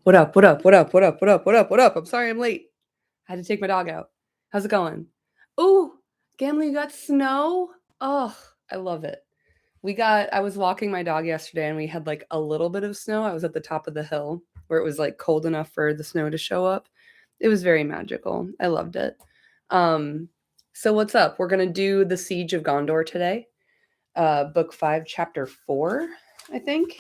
What up? What up? What up? What up? What up? What up? What up? I'm sorry I'm late. I had to take my dog out. How's it going? Ooh, Gamli, you got snow? Oh, I love it. I was walking my dog yesterday and we had like a little bit of snow. I was at the top of the hill where it was like cold enough for the snow to show up. It was very magical. I loved it. So what's up? We're gonna do the Siege of Gondor today. Book 5, chapter 4, I think.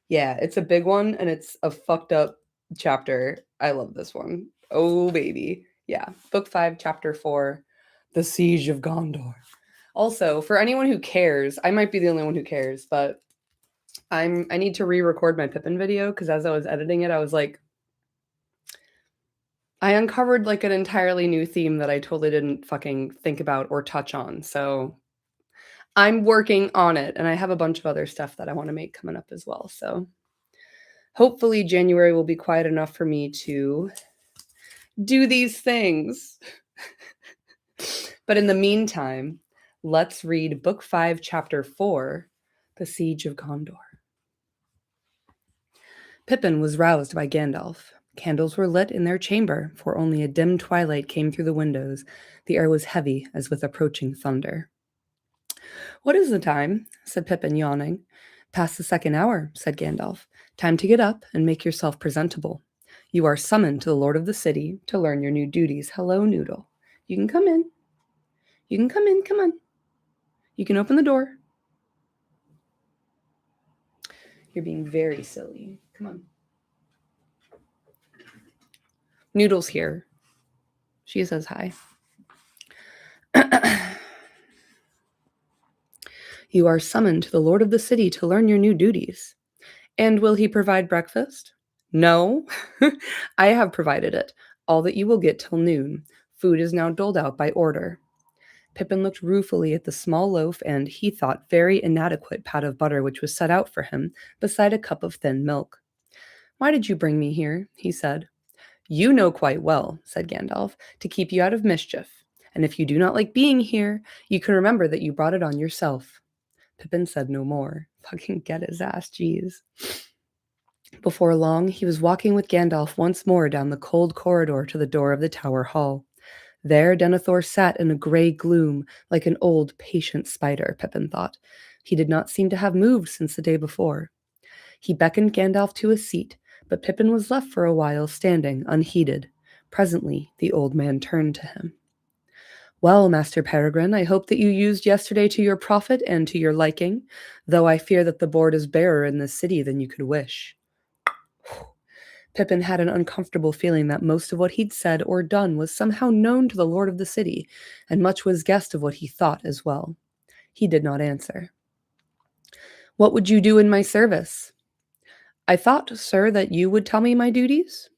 Yeah, it's a big one and it's a fucked up chapter. I love this one. Oh, baby. Yeah, book 5, chapter 4, The Siege of Gondor. Also, for anyone who cares, I might be the only one who cares, but I need to re-record my Pippin video because as I was editing it, I was like, I uncovered like an entirely new theme that I totally didn't fucking think about or touch on. So I'm working on it, and I have a bunch of other stuff that I want to make coming up as well. So hopefully January will be quiet enough for me to do these things. But in the meantime, let's read book 5, chapter 4, The Siege of Gondor. Pippin was roused by Gandalf. Candles were lit in their chamber, for only a dim twilight came through the windows. The air was heavy, as with approaching thunder. "What is the time?" said Pippin, yawning. "Past the second hour," said Gandalf. "Time to get up and make yourself presentable. You are summoned to the Lord of the City to learn your new duties. Hello, Noodle. You can come in. You can come in. Come on. You can open the door." You're being very silly. Come on. Noodle's here. She says hi. "You are summoned to the Lord of the City to learn your new duties." "And will he provide breakfast?" "No, I have provided it. All that you will get till noon. Food is now doled out by order." Pippin looked ruefully at the small loaf and, he thought, very inadequate pat of butter which was set out for him, beside a cup of thin milk. "Why did you bring me here?" he said. "You know quite well," said Gandalf, "to keep you out of mischief. And if you do not like being here, you can remember that you brought it on yourself." Pippin said no more. Fucking get his ass, jeez. Before long, he was walking with Gandalf once more down the cold corridor to the door of the Tower Hall. There Denethor sat in a grey gloom, like an old, patient spider, Pippin thought. He did not seem to have moved since the day before. He beckoned Gandalf to a seat, but Pippin was left for a while standing, unheeded. Presently, the old man turned to him. "Well, Master Peregrine, I hope that you used yesterday to your profit and to your liking, though I fear that the board is barer in this city than you could wish." Pippin had an uncomfortable feeling that most of what he'd said or done was somehow known to the Lord of the City, and much was guessed of what he thought as well. He did not answer. "What would you do in my service?" "I thought, sir, that you would tell me my duties."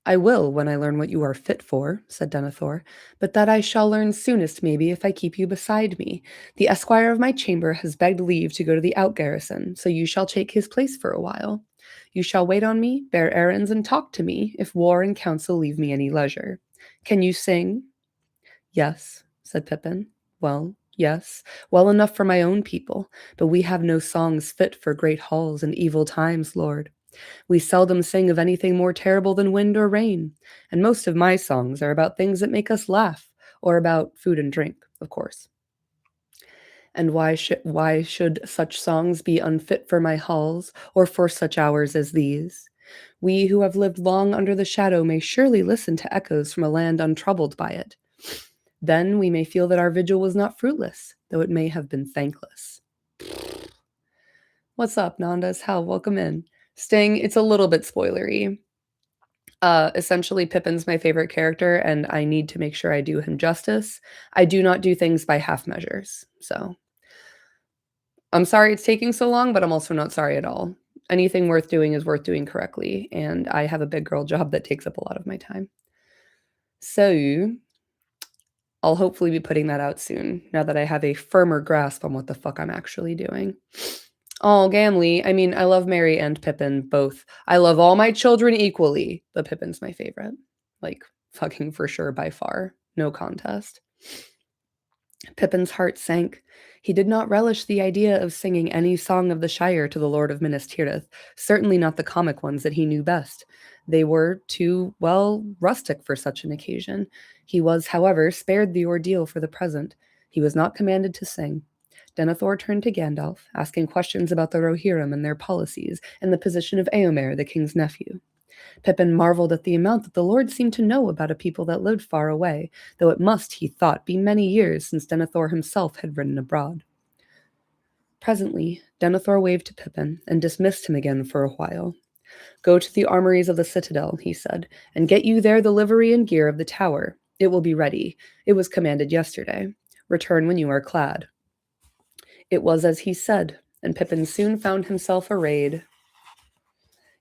"I will, when I learn what you are fit for," said Denethor, "but that I shall learn soonest, maybe, if I keep you beside me. The esquire of my chamber has begged leave to go to the out-garrison, so you shall take his place for a while. You shall wait on me, bear errands, and talk to me, if war and counsel leave me any leisure. Can you sing?" "Yes," said Pippin. "Well, yes, well enough for my own people, but we have no songs fit for great halls and evil times, lord. We seldom sing of anything more terrible than wind or rain, and most of my songs are about things that make us laugh, or about food and drink, of course." "And why should such songs be unfit for my halls, or for such hours as these? We who have lived long under the shadow may surely listen to echoes from a land untroubled by it. Then we may feel that our vigil was not fruitless, though it may have been thankless." What's up, Nandas? Hal, welcome in. Sting, it's a little bit spoilery. Essentially, Pippin's my favorite character, and I need to make sure I do him justice. I do not do things by half measures, so I'm sorry it's taking so long, but I'm also not sorry at all. Anything worth doing is worth doing correctly, and I have a big girl job that takes up a lot of my time. So I'll hopefully be putting that out soon, now that I have a firmer grasp on what the fuck I'm actually doing. Oh, Gamli. I mean, I love Merry and Pippin both. I love all my children equally, but Pippin's my favorite. Like, fucking for sure, by far. No contest. Pippin's heart sank. He did not relish the idea of singing any song of the Shire to the Lord of Minas Tirith, certainly not the comic ones that he knew best. They were too, well, rustic for such an occasion. He was, however, spared the ordeal for the present. He was not commanded to sing. Denethor turned to Gandalf, asking questions about the Rohirrim and their policies, and the position of Eomer, the king's nephew. Pippin marveled at the amount that the Lord seemed to know about a people that lived far away, though it must, he thought, be many years since Denethor himself had ridden abroad. Presently, Denethor waved to Pippin and dismissed him again for a while. "Go to the armories of the citadel," he said, "and get you there the livery and gear of the tower. It will be ready. It was commanded yesterday. Return when you are clad." It was as he said, and Pippin soon found himself arrayed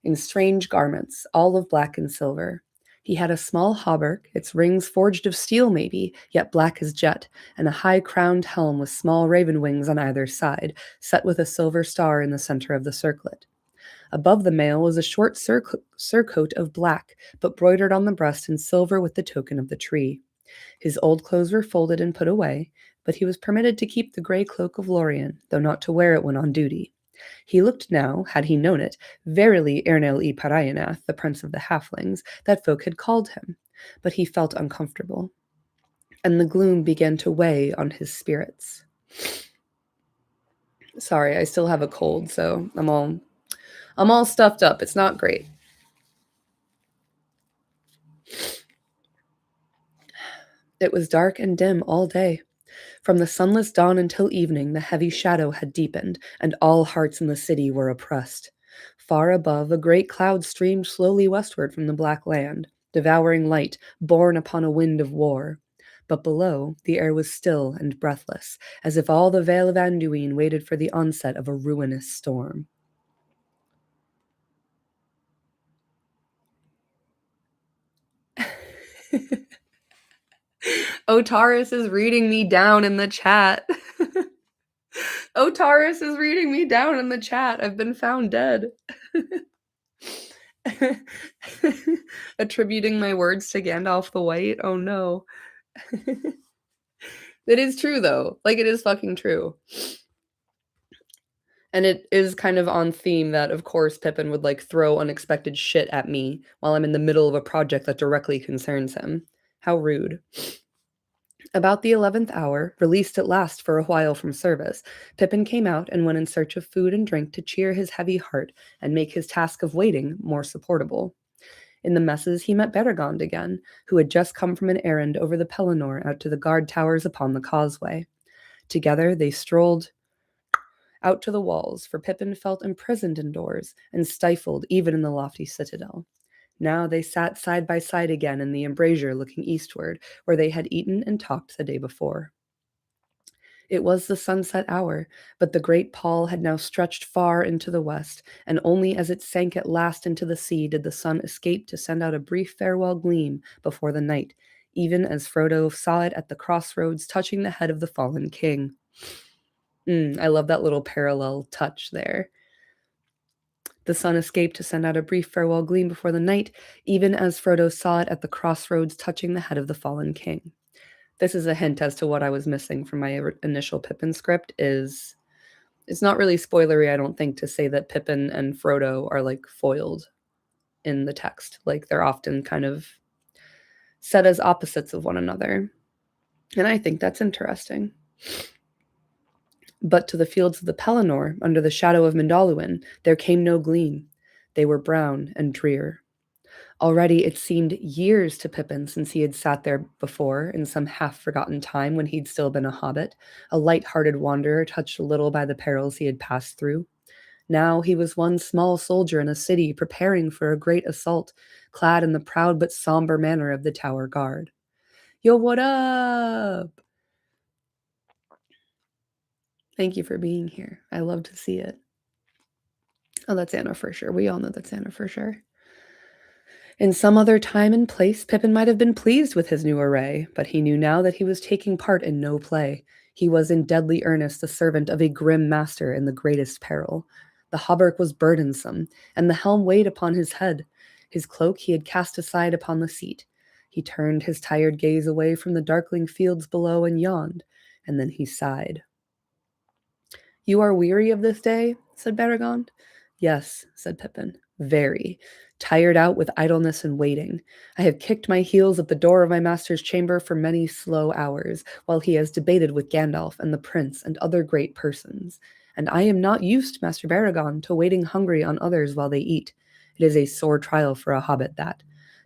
in strange garments, all of black and silver. He had a small hauberk, its rings forged of steel maybe, yet black as jet, and a high-crowned helm with small raven wings on either side, set with a silver star in the center of the circlet. Above the mail was a short surcoat of black, but broidered on the breast in silver with the token of the tree. His old clothes were folded and put away, but he was permitted to keep the grey cloak of Lorien, though not to wear it when on duty. He looked now, had he known it, verily Ernel y Paraenath, the prince of the halflings, that folk had called him, but he felt uncomfortable, and the gloom began to weigh on his spirits. Sorry, I still have a cold, so I'm all stuffed up. It's not great. It was dark and dim all day. From the sunless dawn until evening, the heavy shadow had deepened, and all hearts in the city were oppressed. Far above, a great cloud streamed slowly westward from the black land, devouring light, borne upon a wind of war. But below, the air was still and breathless, as if all the Vale of Anduin waited for the onset of a ruinous storm. Otaris is reading me down in the chat. Otaris is reading me down in the chat. I've been found dead. Attributing my words to Gandalf the White. Oh no. It is true though. Like, it is fucking true. And it is kind of on theme that, of course, Pippin would like throw unexpected shit at me while I'm in the middle of a project that directly concerns him. How rude. About the 11th hour, released at last for a while from service, Pippin came out and went in search of food and drink to cheer his heavy heart and make his task of waiting more supportable. In the messes he met Beregond again, who had just come from an errand over the Pelennor out to the guard towers upon the causeway. Together they strolled out to the walls, for Pippin felt imprisoned indoors and stifled even in the lofty citadel. Now they sat side by side again in the embrasure looking eastward, where they had eaten and talked the day before. It was the sunset hour, but the great pall had now stretched far into the west, and only as it sank at last into the sea did the sun escape to send out a brief farewell gleam before the night, even as Frodo saw it at the crossroads touching the head of the fallen king. I love that little parallel touch there. The sun escaped to send out a brief farewell gleam before the night, even as Frodo saw it at the crossroads touching the head of the fallen king. This is a hint as to what I was missing from my initial Pippin script. It's not really spoilery, I don't think, to say that Pippin and Frodo are like foiled in the text. Like, they're often kind of set as opposites of one another. And I think that's interesting. But to the fields of the Pelennor, under the shadow of Mindolluin, there came no gleam. They were brown and drear. Already it seemed years to Pippin since he had sat there before in some half-forgotten time when he'd still been a hobbit, a light-hearted wanderer touched a little by the perils he had passed through. Now he was one small soldier in a city preparing for a great assault, clad in the proud but somber manner of the Tower Guard. Yo, what up? Thank you for being here. I love to see it. Oh, that's Anna for sure. We all know that's Anna for sure. In some other time and place, Pippin might have been pleased with his new array, but he knew now that he was taking part in no play. He was in deadly earnest the servant of a grim master in the greatest peril. The hauberk was burdensome, and the helm weighed upon his head. His cloak he had cast aside upon the seat. He turned his tired gaze away from the darkling fields below and yawned, and then he sighed. "You are weary of this day?" said Beregond. "Yes," said Pippin, "very. Tired out with idleness and waiting. I have kicked my heels at the door of my master's chamber for many slow hours, while he has debated with Gandalf and the prince and other great persons. And I am not used, Master Beregond, to waiting hungry on others while they eat. It is a sore trial for a hobbit, that.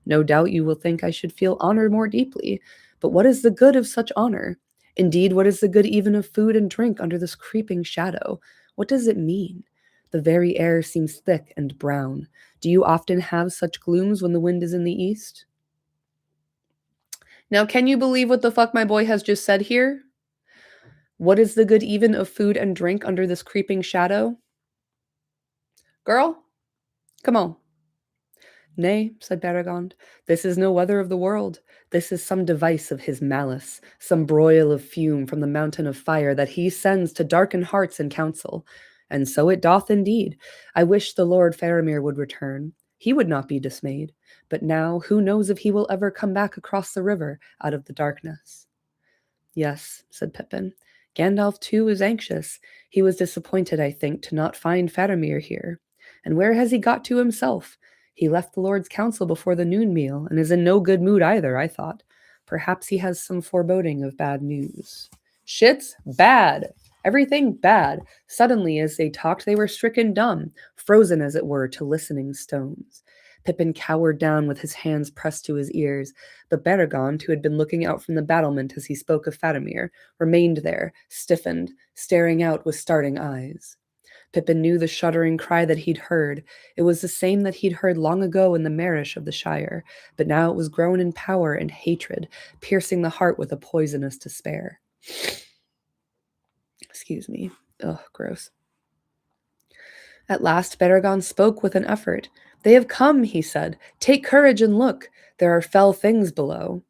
No doubt you will think I should feel honor more deeply, but what is the good of such honor? Indeed, what is the good even of food and drink under this creeping shadow? What does it mean? The very air seems thick and brown. Do you often have such glooms when the wind is in the east?" Now, can you believe what the fuck my boy has just said here? What is the good even of food and drink under this creeping shadow? Girl, come on. "Nay," said Beregond, "this is no weather of the world. This is some device of his malice, some broil of fume from the mountain of fire that he sends to darken hearts in council. And so it doth indeed. I wish the Lord Faramir would return. He would not be dismayed. But now, who knows if he will ever come back across the river out of the darkness?" "Yes," said Pippin. "Gandalf, too, is anxious. He was disappointed, I think, to not find Faramir here. And where has he got to himself? He left the Lord's council before the noon meal, and is in no good mood either, I thought. Perhaps he has some foreboding of bad news." Shit's bad. Everything bad. Suddenly, as they talked, they were stricken dumb, frozen, as it were, to listening stones. Pippin cowered down with his hands pressed to his ears, but Beregond, who had been looking out from the battlement as he spoke of Faramir, remained there, stiffened, staring out with starting eyes. Pippin knew the shuddering cry that he'd heard. It was the same that he'd heard long ago in the Marish of the Shire, but now it was grown in power and hatred, piercing the heart with a poisonous despair. Excuse me. Ugh, gross. At last Beregond spoke with an effort. "They have come," he said. "Take courage and look. There are fell things below."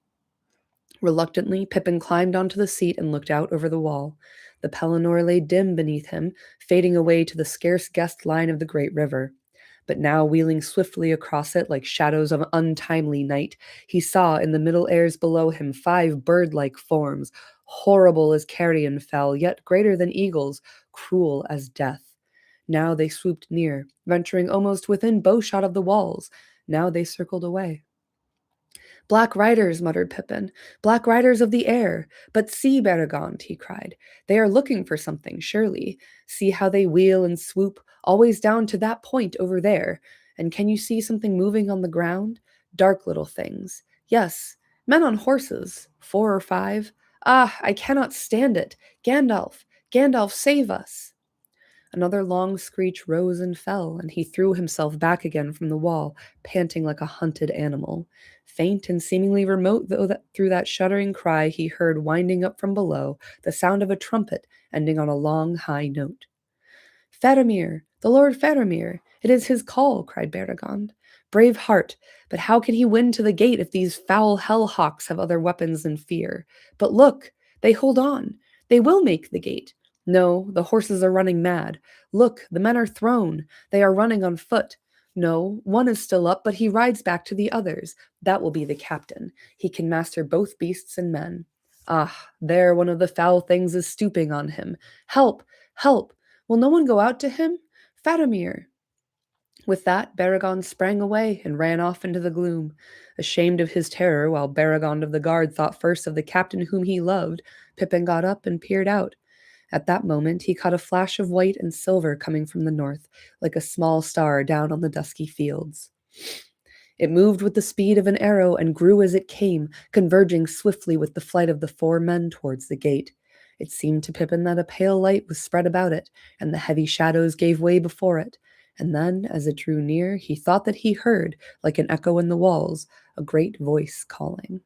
Reluctantly, Pippin climbed onto the seat and looked out over the wall. The Pelennor lay dim beneath him, fading away to the scarce-guessed line of the great river. But now, wheeling swiftly across it like shadows of untimely night, he saw in the middle airs below him 5 bird-like forms, horrible as carrion fell, yet greater than eagles, cruel as death. Now they swooped near, venturing almost within bowshot of the walls. Now they circled away. "Black riders," muttered Pippin, "black riders of the air. But see, Beregond," he cried, "they are looking for something, surely. See how they wheel and swoop, always down to that point over there. And can you see something moving on the ground? Dark little things. Yes, men on horses, 4 or 5. Ah, I cannot stand it. Gandalf, Gandalf, save us!" Another long screech rose and fell, and he threw himself back again from the wall, panting like a hunted animal. Faint and seemingly remote though through that shuddering cry, he heard winding up from below the sound of a trumpet ending on a long high note. "Faramir! The Lord Faramir! It is his call!" cried Beregond. "Brave heart! But how can he win to the gate if these foul hell-hawks have other weapons than fear? But look! They hold on! They will make the gate! No, the horses are running mad. Look, the men are thrown. They are running on foot. No, one is still up, but he rides back to the others. That will be the captain. He can master both beasts and men. Ah, there one of the foul things is stooping on him. Help! Help! Will no one go out to him? Faramir!" With that, Beregond sprang away and ran off into the gloom. Ashamed of his terror, while Beregond of the guard thought first of the captain whom he loved, Pippin got up and peered out. At that moment, he caught a flash of white and silver coming from the north, like a small star down on the dusky fields. It moved with the speed of an arrow and grew as it came, converging swiftly with the flight of the 4 men towards the gate. It seemed to Pippin that a pale light was spread about it, and the heavy shadows gave way before it. And then, as it drew near, he thought that he heard, like an echo in the walls, a great voice calling.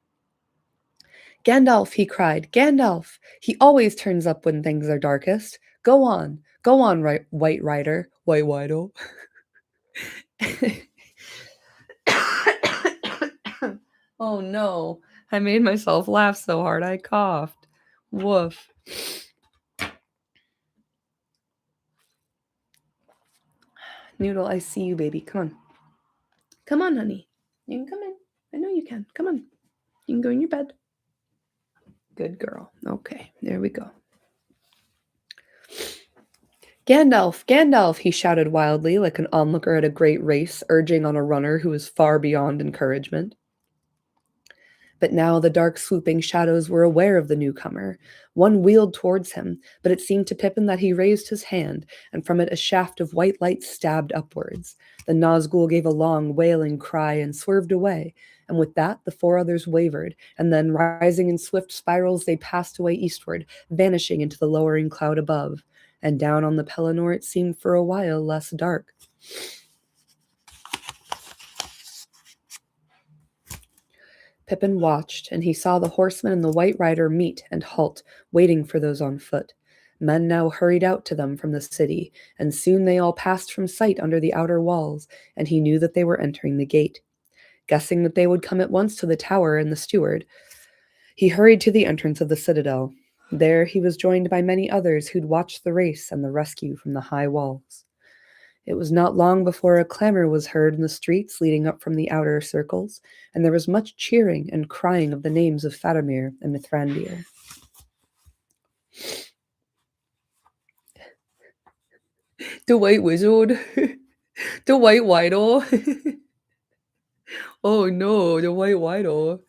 "Gandalf!" he cried. "Gandalf! He always turns up when things are darkest. Go on, White Rider, White Wido." Oh no, I made myself laugh so hard I coughed. Woof. Noodle, I see you, baby. Come on. Come on, honey. You can come in. I know you can. Come on. You can go in your bed. Good girl. Okay, there we go. Gandalf, Gandalf, he shouted wildly, like an onlooker at a great race, urging on a runner who was far beyond encouragement. But now the dark swooping shadows were aware of the newcomer. One wheeled towards him, but it seemed to Pippin that he raised his hand, and from it a shaft of white light stabbed upwards. The Nazgul gave a long, wailing cry and swerved away, and with that the four others wavered, and then, rising in swift spirals, they passed away eastward, vanishing into the lowering cloud above. And down on the Pelennor it seemed for a while less dark. Pippin watched, and he saw the horseman and the white rider meet and halt, waiting for those on foot. Men now hurried out to them from the city, and soon they all passed from sight under the outer walls, and he knew that they were entering the gate. Guessing that they would come at once to the tower and the steward, he hurried to the entrance of the citadel. There he was joined by many others who'd watched the race and the rescue from the high walls. It was not long before a clamor was heard in the streets leading up from the outer circles, and there was much cheering and crying of the names of Faramir and Mithrandir. The White Wizard! The White Whittle! Oh no, the White Whittle!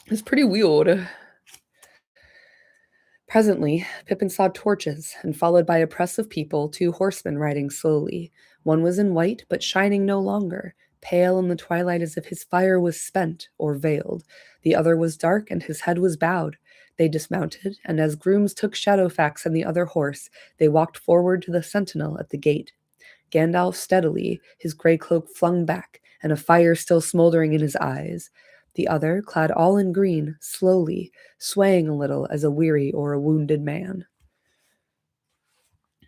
It's pretty weird. Presently, Pippin saw torches, and followed by a press of people, 2 horsemen riding slowly. One was in white, but shining no longer, pale in the twilight as if his fire was spent or veiled. The other was dark, and his head was bowed. They dismounted, and as grooms took Shadowfax and the other horse, they walked forward to the sentinel at the gate. Gandalf steadily, his grey cloak flung back, and a fire still smoldering in his eyes. The other, clad all in green, slowly, swaying a little as a weary or a wounded man.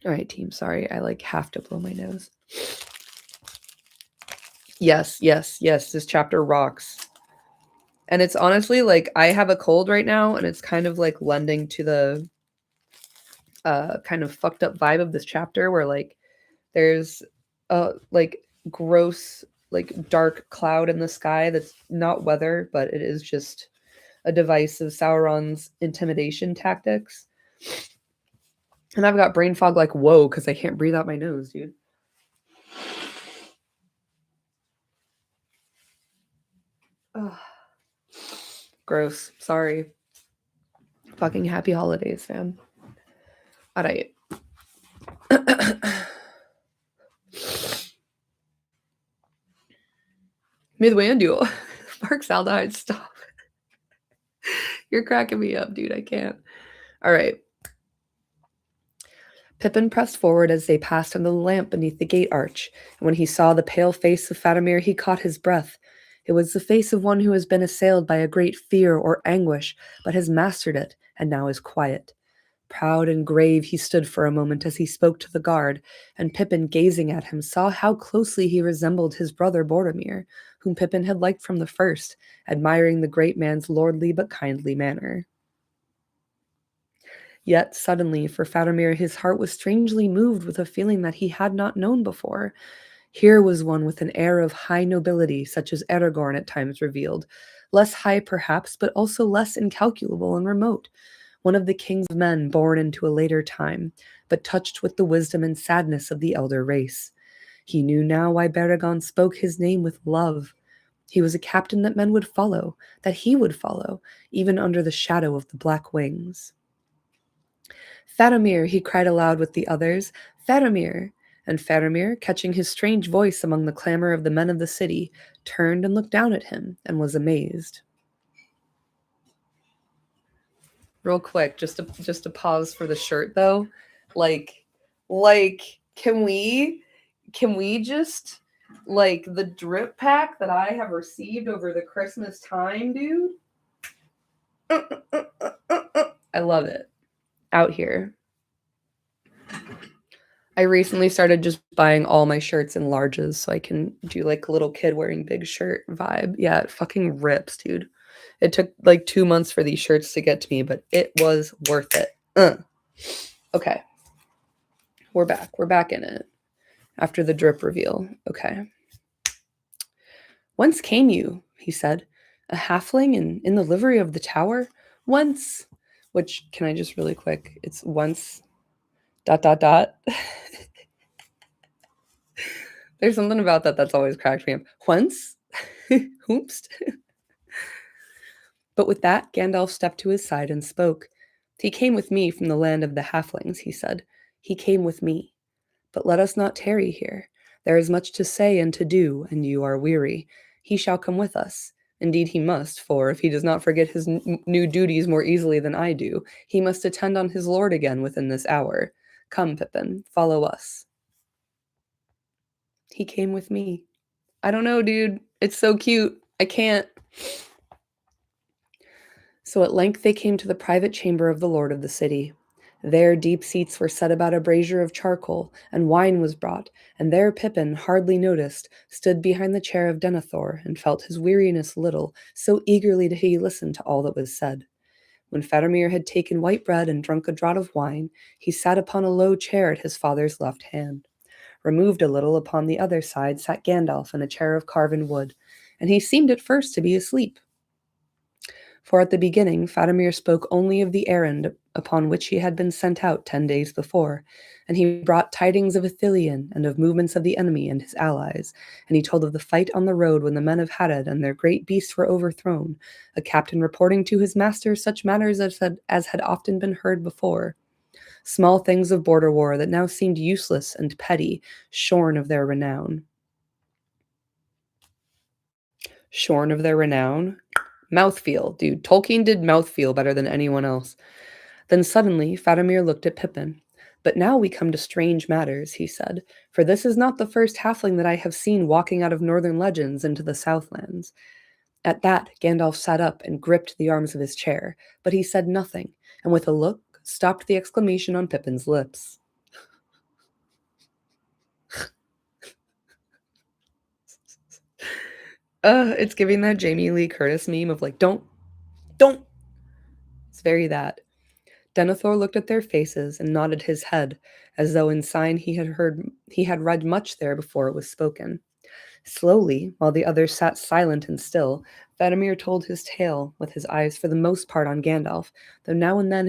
All right, team, sorry, I have to blow my nose. Yes, this chapter rocks. And it's honestly I have a cold right now, and it's kind of lending to the kind of fucked up vibe of this chapter where there's a gross dark cloud in the sky that's not weather, but it is just a device of Sauron's intimidation tactics. And I've got brain fog whoa, because I can't breathe out my nose, dude. Ugh. Gross. Sorry. Fucking happy holidays, fam. Alright. Midwanduel. Marxaldehyde, stop. You're cracking me up, dude. I can't. All right. Pippin pressed forward as they passed under the lamp beneath the gate arch, and when he saw the pale face of Faramir, he caught his breath. It was the face of one who has been assailed by a great fear or anguish, but has mastered it, and now is quiet. Proud and grave he stood for a moment as he spoke to the guard, and Pippin, gazing at him, saw how closely he resembled his brother Boromir, whom Pippin had liked from the first, admiring the great man's lordly but kindly manner. Yet suddenly, for Faramir, his heart was strangely moved with a feeling that he had not known before. Here was one with an air of high nobility, such as Aragorn at times revealed, less high perhaps, but also less incalculable and remote. One of the king's men born into a later time, but touched with the wisdom and sadness of the elder race. He knew now why Baragon spoke his name with love. He was a captain that men would follow, that he would follow, even under the shadow of the Black Wings. Faramir, he cried aloud with the others, Faramir! And Faramir, catching his strange voice among the clamor of the men of the city, turned and looked down at him and was amazed. Real quick, just to pause for the shirt though, can we just the drip pack that I have received over the Christmas time, dude? I love it. Out here. I recently started just buying all my shirts in larges so I can do a little kid wearing big shirt vibe. Yeah, it fucking rips, dude. It took 2 months for these shirts to get to me, but it was worth it. Okay. We're back. We're back in it. After the drip reveal. Okay. Whence came you? He said. A halfling in the livery of the tower? Whence? Which, can I just really quick? It's once Dot, dot, dot. There's something about that that's always cracked me up. Whence? Whomst? But with that, Gandalf stepped to his side and spoke. He came with me from the land of the halflings, he said. He came with me. But let us not tarry here. There is much to say and to do, and you are weary. He shall come with us. Indeed, he must, for if he does not forget his new duties more easily than I do, he must attend on his lord again within this hour. Come, Pippin, follow us. He came with me. I don't know, dude. It's so cute. I can't. So at length they came to the private chamber of the lord of the city. There deep seats were set about a brazier of charcoal, and wine was brought, and there Pippin, hardly noticed, stood behind the chair of Denethor, and felt his weariness little, so eagerly did he listen to all that was said. When Faramir had taken white bread and drunk a draught of wine, he sat upon a low chair at his father's left hand. Removed a little upon the other side sat Gandalf in a chair of carven wood, and he seemed at first to be asleep. For at the beginning Faramir spoke only of the errand upon which he had been sent out 10 days before, and he brought tidings of Ithilien and of movements of the enemy and his allies, and he told of the fight on the road when the men of Hadad and their great beasts were overthrown, a captain reporting to his master such matters as had often been heard before. Small things of border war that now seemed useless and petty, shorn of their renown. Shorn of their renown? Mouthfeel, dude. Tolkien did mouthfeel better than anyone else. Then suddenly Faramir looked at Pippin. But now we come to strange matters, he said, for this is not the first halfling that I have seen walking out of northern legends into the Southlands. At that, Gandalf sat up and gripped the arms of his chair, but he said nothing, and with a look stopped the exclamation on Pippin's lips. It's giving that Jamie Lee Curtis meme of like, don't. It's very that. Denethor looked at their faces and nodded his head, as though in sign he had read much there before it was spoken. Slowly, while the others sat silent and still, Faramir told his tale, with his eyes for the most part on Gandalf, though now and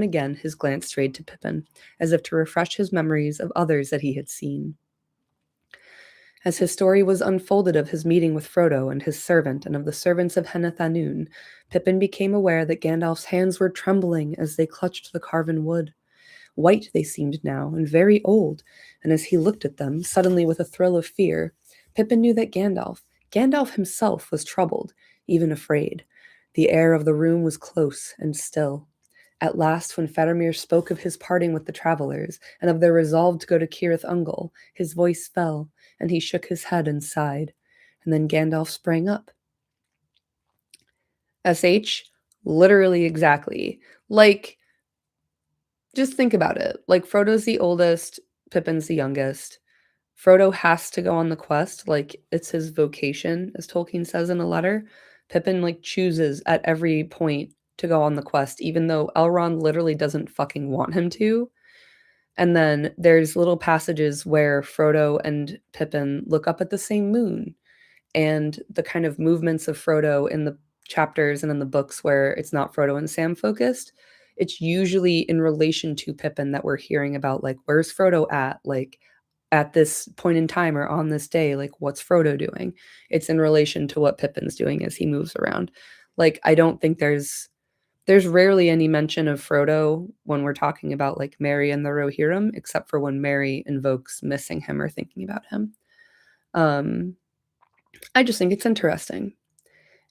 again his glance strayed to Pippin, as if to refresh his memories of others that he had seen. As his story was unfolded of his meeting with Frodo and his servant and of the servants of Henneth-Annûn, Pippin became aware that Gandalf's hands were trembling as they clutched the carven wood. White they seemed now, and very old, and as he looked at them, suddenly with a thrill of fear, Pippin knew that Gandalf himself was troubled, even afraid. The air of the room was close and still. At last, when Faramir spoke of his parting with the travelers, and of their resolve to go to Cirith Ungol, his voice fell, and he shook his head and sighed. And then Gandalf sprang up. SH, literally exactly. Like, just think about it. Like, Frodo's the oldest, Pippin's the youngest. Frodo has to go on the quest, like, it's his vocation, as Tolkien says in a letter. Pippin, like, chooses at every point to go on the quest, even though Elrond literally doesn't fucking want him to. And then there's little passages where Frodo and Pippin look up at the same moon, and the kind of movements of Frodo in the chapters and in the books where it's not Frodo and Sam focused, it's usually in relation to Pippin that we're hearing about, like, where's Frodo at? Like, at this point in time or on this day, like, what's Frodo doing? It's in relation to what Pippin's doing as he moves around. Like, I don't think there's rarely any mention of Frodo when we're talking about, like, Merry and the Rohirrim, except for when Merry invokes missing him or thinking about him. I just think it's interesting.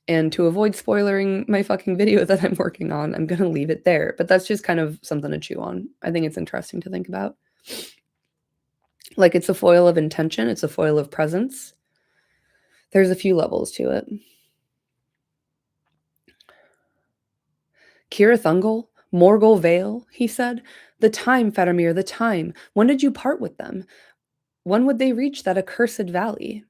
And to avoid spoiling my fucking video that I'm working on, I'm gonna leave it there. But that's just kind of something to chew on. I think it's interesting to think about. Like, it's a foil of intention, it's a foil of presence. There's a few levels to it. Cirith Ungol? Morgul Vale? He said. The time, Faramir, the time. When did you part with them? When would they reach that accursed valley?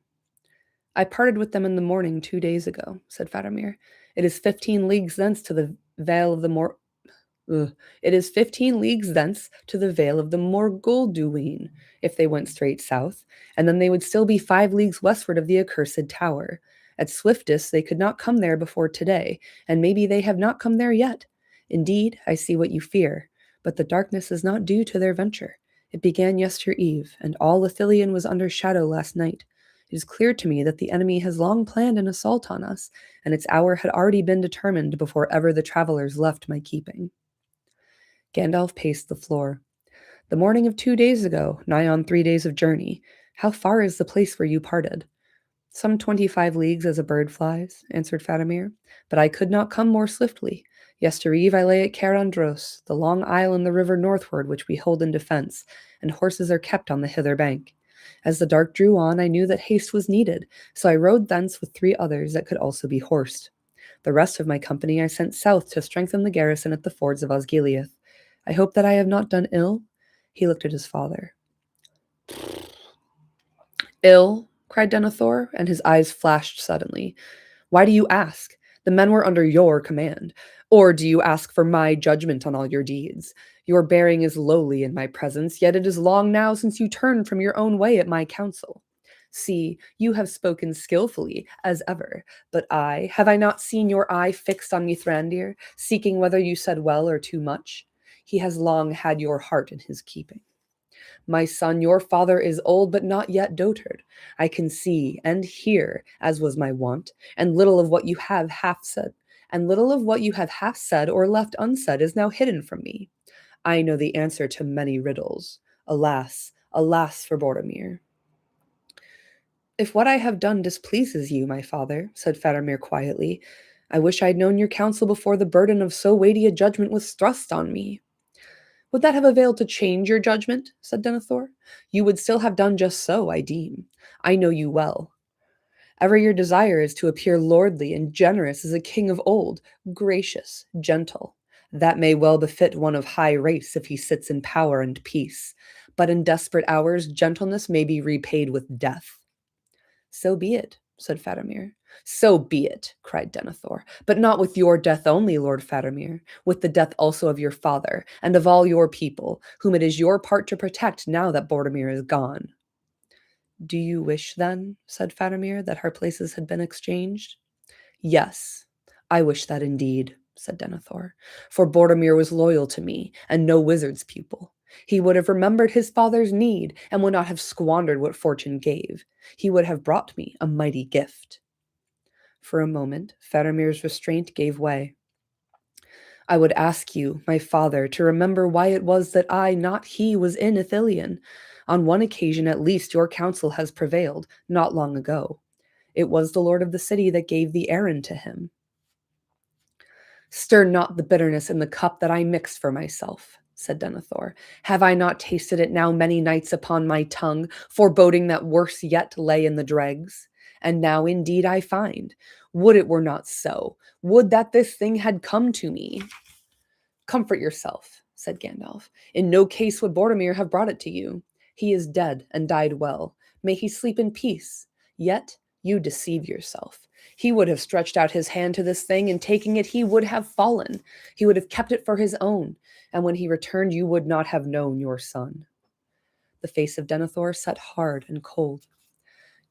I parted with them in the morning 2 days ago, said Faramir. It is 15 leagues thence to the Vale of the It is 15 leagues thence to the Vale of the Morgulduin, if they went straight south, and then they would still be 5 leagues westward of the accursed tower. At swiftest they could not come there before today, and maybe they have not come there yet. Indeed, I see what you fear. But the darkness is not due to their venture. It began yester eve, and all Ithilien was under shadow last night. It is clear to me that the enemy has long planned an assault on us, and its hour had already been determined before ever the travelers left my keeping. Gandalf paced the floor. The morning of 2 days ago, nigh on 3 days of journey. How far is the place where you parted? Some 25 leagues as a bird flies, answered Faramir, but I could not come more swiftly. Yestereve I lay at Carandros, the long isle in the river northward which we hold in defence, and horses are kept on the hither bank. As the dark drew on, I knew that haste was needed, so I rode thence with 3 others that could also be horsed. The rest of my company I sent south to strengthen the garrison at the fords of Osgiliath. I hope that I have not done ill. He looked at his father. Ill? Cried Denethor, and his eyes flashed suddenly. Why do you ask? The men were under your command. Or do you ask for my judgment on all your deeds? Your bearing is lowly in my presence, yet it is long now since you turned from your own way at my counsel. See, you have spoken skillfully, as ever, but have I not seen your eye fixed on Mithrandir, seeking whether you said well or too much? He has long had your heart in his keeping. My son, your father is old, but not yet dotard. I can see and hear, as was my wont, and little of what you have half said, and little of what you have half said or left unsaid is now hidden from me. I know the answer to many riddles. Alas, alas for Boromir. If what I have done displeases you, my father, said Faramir quietly, I wish I had known your counsel before the burden of so weighty a judgment was thrust on me. Would that have availed to change your judgment? Said Denethor. You would still have done just so, I deem. I know you well. Ever your desire is to appear lordly and generous as a king of old, gracious, gentle. That may well befit one of high race if he sits in power and peace. But in desperate hours, gentleness may be repaid with death. So be it, said Faramir. So be it, cried Denethor, but not with your death only, Lord Faramir, with the death also of your father, and of all your people, whom it is your part to protect now that Boromir is gone. Do you wish, then, said Faramir, that our places had been exchanged? Yes, I wish that indeed, said Denethor, for Boromir was loyal to me, and no wizard's pupil. He would have remembered his father's need, and would not have squandered what fortune gave. He would have brought me a mighty gift. For a moment, Faramir's restraint gave way. I would ask you, my father, to remember why it was that I, not he, was in Ithilien. On one occasion at least your counsel has prevailed, not long ago. It was the lord of the city that gave the errand to him. Stir not the bitterness in the cup that I mixed for myself, said Denethor. Have I not tasted it now many nights upon my tongue, foreboding that worse yet lay in the dregs? And now indeed I find, would it were not so, would that this thing had come to me. Comfort yourself, said Gandalf. In no case would Boromir have brought it to you. He is dead and died well. May he sleep in peace. Yet you deceive yourself. He would have stretched out his hand to this thing, and taking it, he would have fallen. He would have kept it for his own, and when he returned, you would not have known your son. The face of Denethor set hard and cold.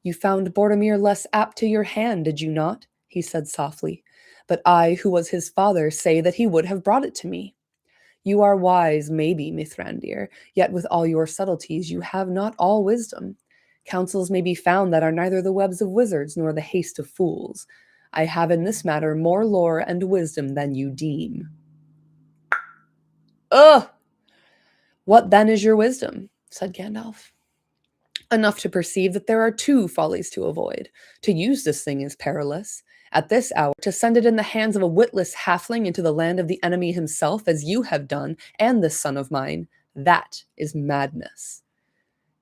You found Boromir less apt to your hand, did you not? He said softly. But I, who was his father, say that he would have brought it to me. You are wise, maybe, Mithrandir, yet with all your subtleties you have not all wisdom. Counsels may be found that are neither the webs of wizards nor the haste of fools. I have in this matter more lore and wisdom than you deem. Ugh! What then is your wisdom? Said Gandalf. Enough to perceive that there are 2 follies to avoid. To use this thing is perilous. At this hour, to send it in the hands of a witless halfling into the land of the enemy himself, as you have done, and this son of mine, that is madness.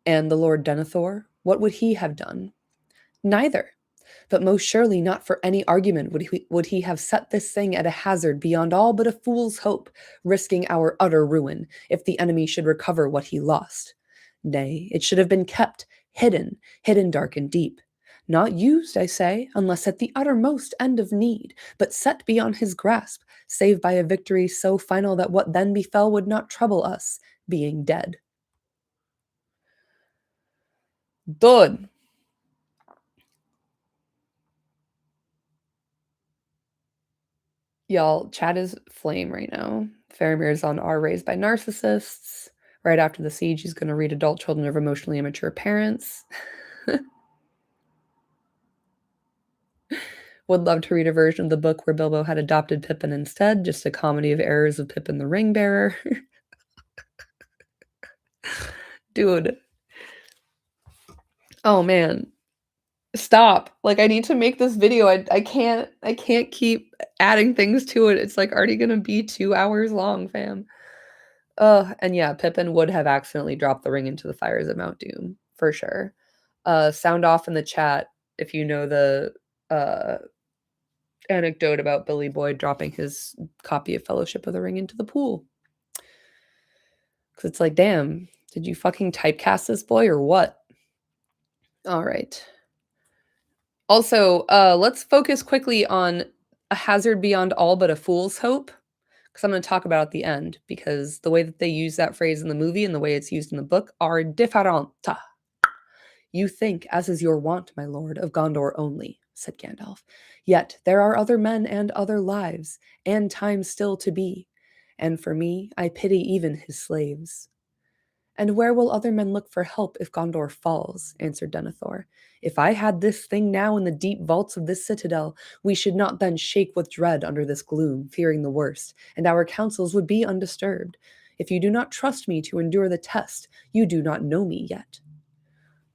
And the Lord Denethor, what would he have done? Neither. But most surely not for any argument would he have set this thing at a hazard beyond all but a fool's hope, risking our utter ruin, if the enemy should recover what he lost. Nay, it should have been kept, hidden dark and deep. Not used, I say, unless at the uttermost end of need, but set beyond his grasp, save by a victory so final that what then befell would not trouble us, being dead. Done. Y'all, chat is flame right now. Faramir's on R raised by narcissists. Right after the siege, he's going to read adult children of emotionally immature parents. Would love to read a version of the book where Bilbo had adopted Pippin instead, just a comedy of errors of Pippin the Ring Bearer. Dude. Oh man. Stop. Like I need to make this video. I can't keep adding things to it. It's like already gonna be 2 hours long, fam. And yeah, Pippin would have accidentally dropped the ring into the fires of Mount Doom, for sure. Sound off in the chat if you know the anecdote about Billy Boyd dropping his copy of Fellowship of the Ring into the pool. Because it's like, damn, did you fucking typecast this boy or what? All right. Also, let's focus quickly on a hazard beyond all but a fool's hope, because I'm going to talk about it at the end, because the way that they use that phrase in the movie and the way it's used in the book are different. You think, as is your wont, my lord, of Gondor only, said Gandalf. Yet there are other men and other lives, and time still to be. And for me, I pity even his slaves. And where will other men look for help if Gondor falls? Answered Denethor. If I had this thing now in the deep vaults of this citadel, we should not then shake with dread under this gloom, fearing the worst, and our counsels would be undisturbed. If you do not trust me to endure the test, you do not know me yet.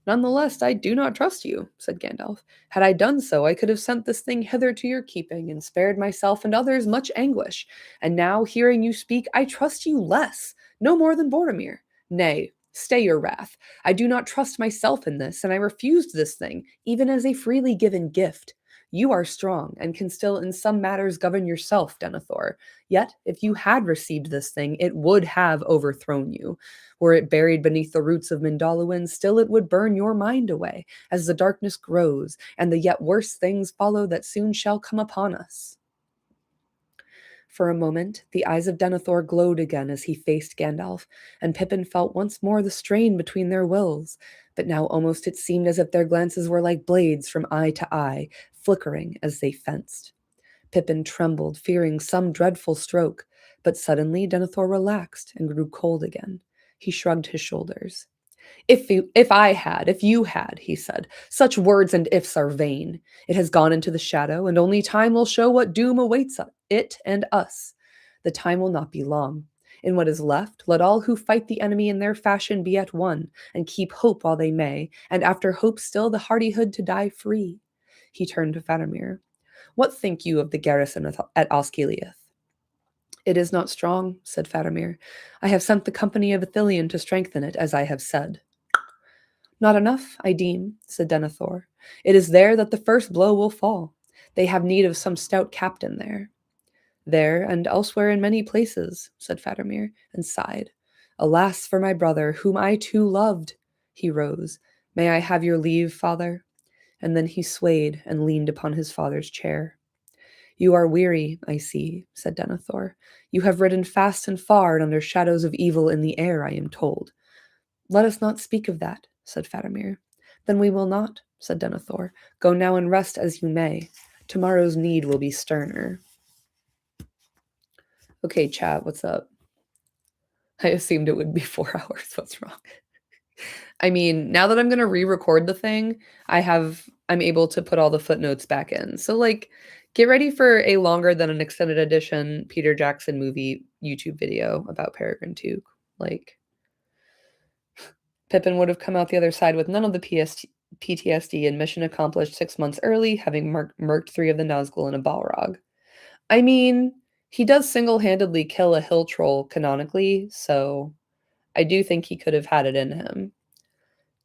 Nonetheless, I do not trust you, said Gandalf. Had I done so, I could have sent this thing hither to your keeping, and spared myself and others much anguish. And now, hearing you speak, I trust you less, no more than Boromir. Nay, stay your wrath. I do not trust myself in this, and I refused this thing, even as a freely given gift. You are strong, and can still in some matters govern yourself, Denethor. Yet, if you had received this thing, it would have overthrown you. Were it buried beneath the roots of Mindolluin, still it would burn your mind away, as the darkness grows, and the yet worse things follow that soon shall come upon us. For a moment, the eyes of Denethor glowed again as he faced Gandalf, and Pippin felt once more the strain between their wills, but now almost it seemed as if their glances were like blades from eye to eye, flickering as they fenced. Pippin trembled, fearing some dreadful stroke, but suddenly Denethor relaxed and grew cold again. He shrugged his shoulders. If you had, he said, such words and ifs are vain. It has gone into the shadow, and only time will show what doom awaits it and us. The time will not be long. In what is left, let all who fight the enemy in their fashion be at one, and keep hope while they may, and after hope still the hardihood to die free. He turned to Faramir. What think you of the garrison at Osgiliath? It is not strong, said Faramir. I have sent the company of Ithilien to strengthen it, as I have said. Not enough, I deem, said Denethor. It is there that the first blow will fall. They have need of some stout captain there. There and elsewhere in many places, said Faramir, and sighed. Alas for my brother, whom I too loved. He rose. May I have your leave, father? And then he swayed and leaned upon his father's chair. You are weary, I see, said Denethor. You have ridden fast and far and under shadows of evil in the air, I am told. Let us not speak of that, said Faramir. Then we will not, said Denethor. Go now and rest as you may. Tomorrow's need will be sterner. Okay, chat, what's up? I assumed it would be 4 hours. What's wrong? I mean, now that I'm going to re-record the thing, I'm able to put all the footnotes back in. So like get ready for a longer than an extended edition Peter Jackson movie YouTube video about Peregrine Took. Like Pippin would have come out the other side with none of the PTSD and mission accomplished 6 months early, having murked 3 of the Nazgul in a Balrog. I mean, he does single-handedly kill a hill troll canonically, so I do think he could have had it in him.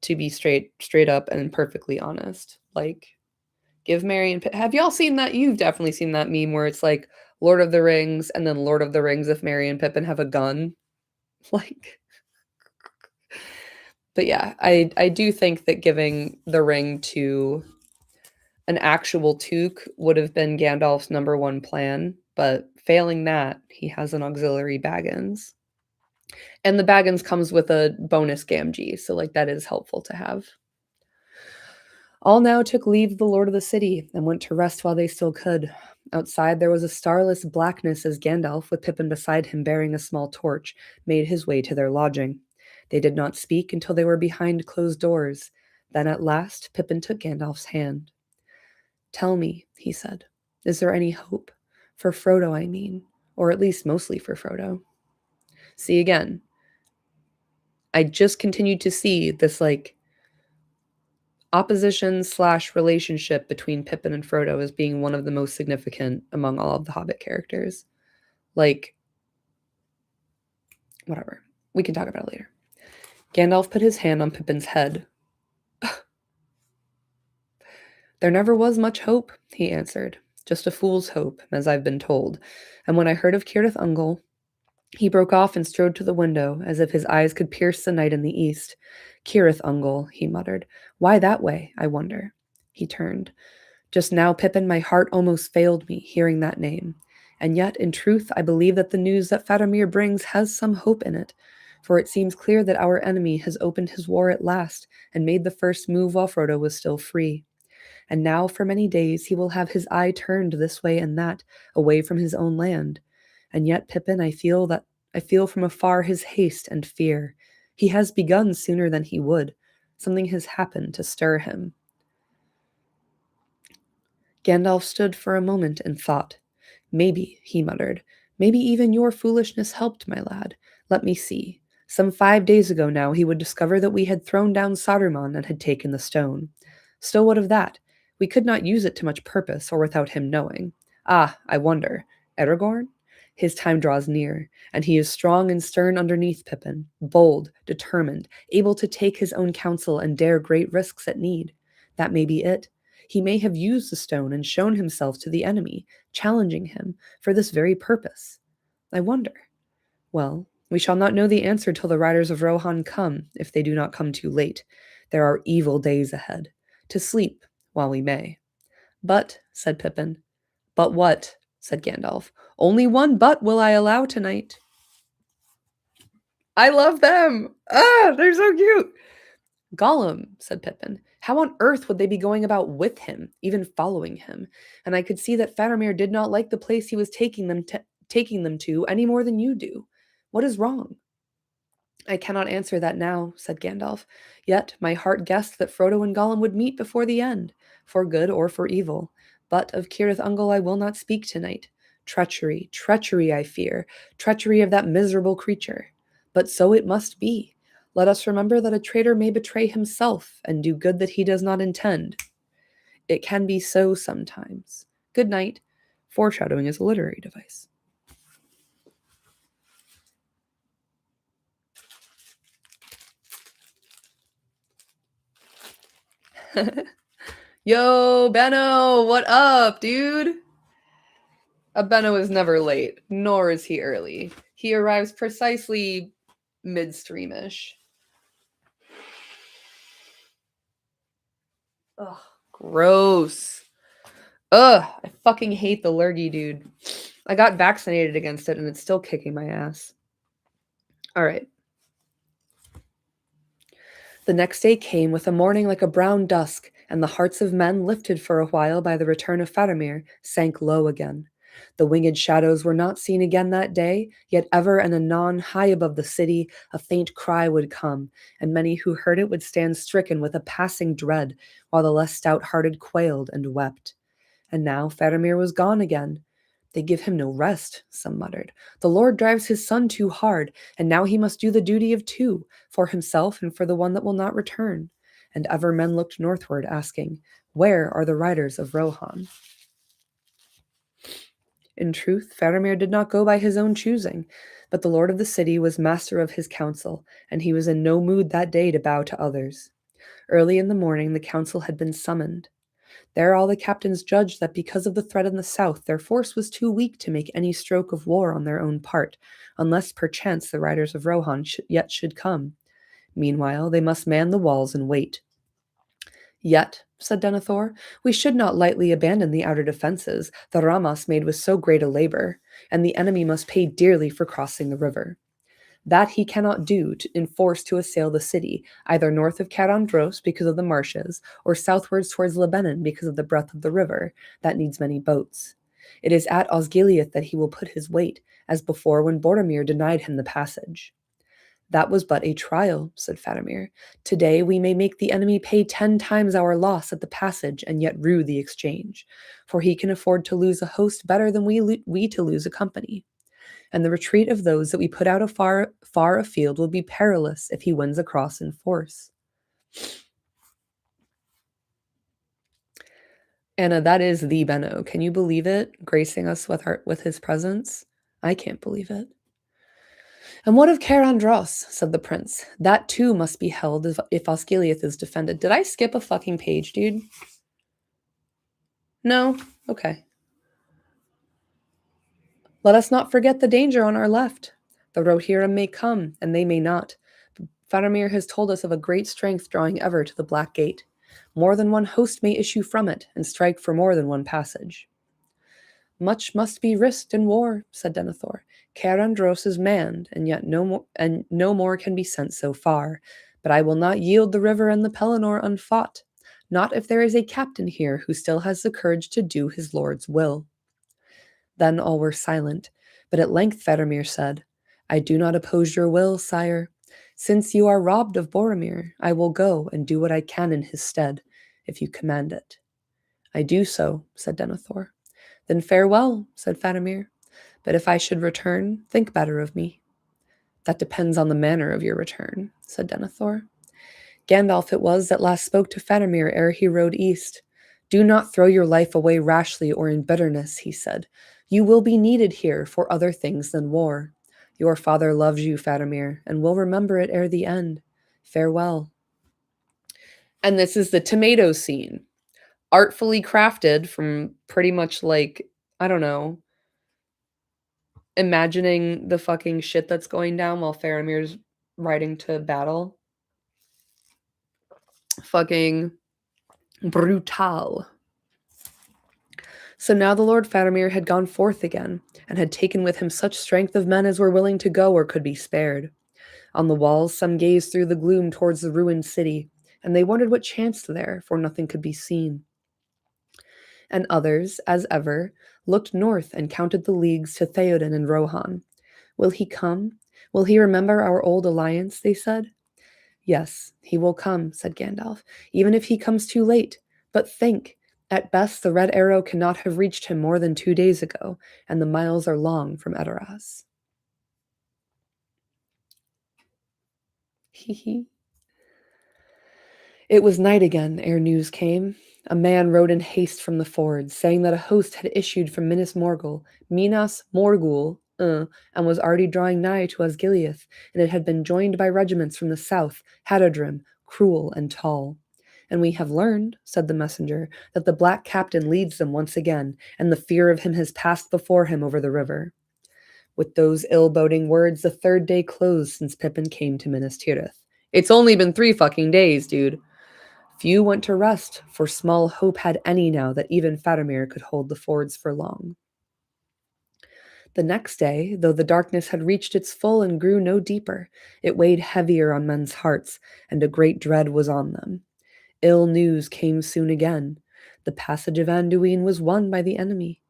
To be straight up and perfectly honest. Like, give Merry and have y'all seen that? You've definitely seen that meme where it's like Lord of the Rings and then Lord of the Rings if Merry and Pippin have a gun. Like, but yeah, I do think that giving the ring to an actual Took would have been Gandalf's number one plan, but failing that, he has an auxiliary Baggins. And the Baggins comes with a bonus Gamgee, so like that is helpful to have. All now took leave of the lord of the city and went to rest while they still could. Outside there was a starless blackness as Gandalf, with Pippin beside him bearing a small torch, made his way to their lodging. They did not speak until they were behind closed doors. Then at last Pippin took Gandalf's hand. "Tell me," he said, "is there any hope? For Frodo, I mean. Or at least mostly for Frodo." See, again, I just continued to see this, like, opposition slash relationship between Pippin and Frodo as being one of the most significant among all of the Hobbit characters. Like, whatever. We can talk about it later. Gandalf put his hand on Pippin's head. "There never was much hope," he answered. "Just a fool's hope, as I've been told. And when I heard of Cirith Ungol—" He broke off and strode to the window, as if his eyes could pierce the night in the east. "Cirith Ungol," he muttered. "Why that way, I wonder?" He turned. "Just now, Pippin, my heart almost failed me, hearing that name. And yet, in truth, I believe that the news that Faramir brings has some hope in it. For it seems clear that our enemy has opened his war at last, and made the first move while Frodo was still free. And now, for many days, he will have his eye turned this way and that, away from his own land. And yet, Pippin, I feel from afar his haste and fear. He has begun sooner than he would. Something has happened to stir him." Gandalf stood for a moment and thought. "Maybe," he muttered, "maybe even your foolishness helped, my lad. Let me see. Some 5 days ago now he would discover that we had thrown down Saruman and had taken the stone. Still, what of that? We could not use it to much purpose, or without him knowing. Ah, I wonder. Aragorn? His time draws near, and he is strong and stern underneath Pippin, bold, determined, able to take his own counsel and dare great risks at need. That may be it. He may have used the stone and shown himself to the enemy, challenging him for this very purpose. I wonder. Well, we shall not know the answer till the riders of Rohan come, if they do not come too late. There are evil days ahead. To sleep while we may." "But," said Pippin. "But what?" said Gandalf. "Only one but will I allow tonight." I love them! Ah, they're so cute! "Gollum," said Pippin. "How on earth would they be going about with him, even following him? And I could see that Faramir did not like the place he was taking them to any more than you do. What is wrong?" "I cannot answer that now," said Gandalf. "Yet my heart guessed that Frodo and Gollum would meet before the end, for good or for evil. But of Cirith Ungol I will not speak tonight. Treachery, treachery, I fear, treachery of that miserable creature. But so it must be. Let us remember that a traitor may betray himself and do good that he does not intend. It can be so sometimes. Good night." Foreshadowing is a literary device. Yo, Benno, what up, dude? Benno is never late, nor is he early. He arrives precisely midstreamish. Ugh, gross. Ugh, I fucking hate the lurgy, dude. I got vaccinated against it and it's still kicking my ass. All right. The next day came with a morning like a brown dusk, and the hearts of men, lifted for a while by the return of Faramir, sank low again. The winged shadows were not seen again that day, yet ever and anon, high above the city, a faint cry would come, and many who heard it would stand stricken with a passing dread, while the less stout-hearted quailed and wept. And now Faramir was gone again. "They give him no rest," some muttered. "The Lord drives his son too hard, and now he must do the duty of two, for himself and for the one that will not return." And ever men looked northward, asking, "Where are the riders of Rohan?" In truth, Faramir did not go by his own choosing, but the lord of the city was master of his council, and he was in no mood that day to bow to others. Early in the morning the council had been summoned. There all the captains judged that because of the threat in the south, their force was too weak to make any stroke of war on their own part, unless perchance the riders of Rohan yet should come. Meanwhile, they must man the walls and wait. "Yet," said Denethor, "we should not lightly abandon the outer defenses, the Ramas made with so great a labor, and the enemy must pay dearly for crossing the river. That he cannot do in force to assail the city, either north of Carandros because of the marshes, or southwards towards Lebanon because of the breadth of the river, that needs many boats. It is at Osgiliath that he will put his weight, as before when Boromir denied him the passage. That was but a trial, said Faramir. Today we may make the enemy pay 10 times our loss at the passage and yet rue the exchange, for he can afford to lose a host better than we to lose a company. And the retreat of those that we put out far afield will be perilous if he wins across in force. Anna, that is the Benno. Can you believe it? Gracing us with his presence? I can't believe it. And what of Carandros? Said the prince. That too must be held if Osgiliath is defended. Did I skip a fucking page, dude? No? Okay. Let us not forget the danger on our left. The Rohirrim may come, and they may not. Faramir has told us of a great strength drawing ever to the Black Gate. More than one host may issue from it, and strike for more than one passage. Much must be risked in war, said Denethor. Carandros is manned, and yet no more can be sent so far. But I will not yield the river and the Pelennor unfought, not if there is a captain here who still has the courage to do his lord's will. Then all were silent, but at length Faramir said, I do not oppose your will, sire. Since you are robbed of Boromir, I will go and do what I can in his stead, if you command it. I do so, said Denethor. Then farewell, said Faramir. But if I should return, think better of me. That depends on the manner of your return, said Denethor. Gandalf it was that last spoke to Faramir ere he rode east. Do not throw your life away rashly or in bitterness, he said. You will be needed here for other things than war. Your father loves you, Faramir, and will remember it ere the end. Farewell. And this is the tomato scene, artfully crafted from pretty much like, I don't know, imagining the fucking shit that's going down while Faramir's riding to battle. Fucking brutal. So now the Lord Faramir had gone forth again, and had taken with him such strength of men as were willing to go or could be spared. On the walls some gazed through the gloom towards the ruined city, and they wondered what chanced there, for nothing could be seen. And others, as ever, looked north and counted the leagues to Theoden and Rohan. Will he come? Will he remember our old alliance, they said. Yes, he will come, said Gandalf, even if he comes too late. But think, at best the red arrow cannot have reached him more than 2 days ago, and the miles are long from Edoras. Hee hee. It was night again ere news came. A man rode in haste from the ford, saying that a host had issued from Minas Morgul, and was already drawing nigh to Osgiliath, and it had been joined by regiments from the south, Hadodrim, Cruel, and Tall. And we have learned, said the messenger, that the black captain leads them once again, and the fear of him has passed before him over the river. With those ill-boding words, the third day closed since Pippin came to Minas Tirith. It's only been 3 fucking days, dude. Few went to rest, for small hope had any now that even Faramir could hold the fords for long. The next day, though the darkness had reached its full and grew no deeper, it weighed heavier on men's hearts, and a great dread was on them. Ill news came soon again. The passage of Anduin was won by the enemy.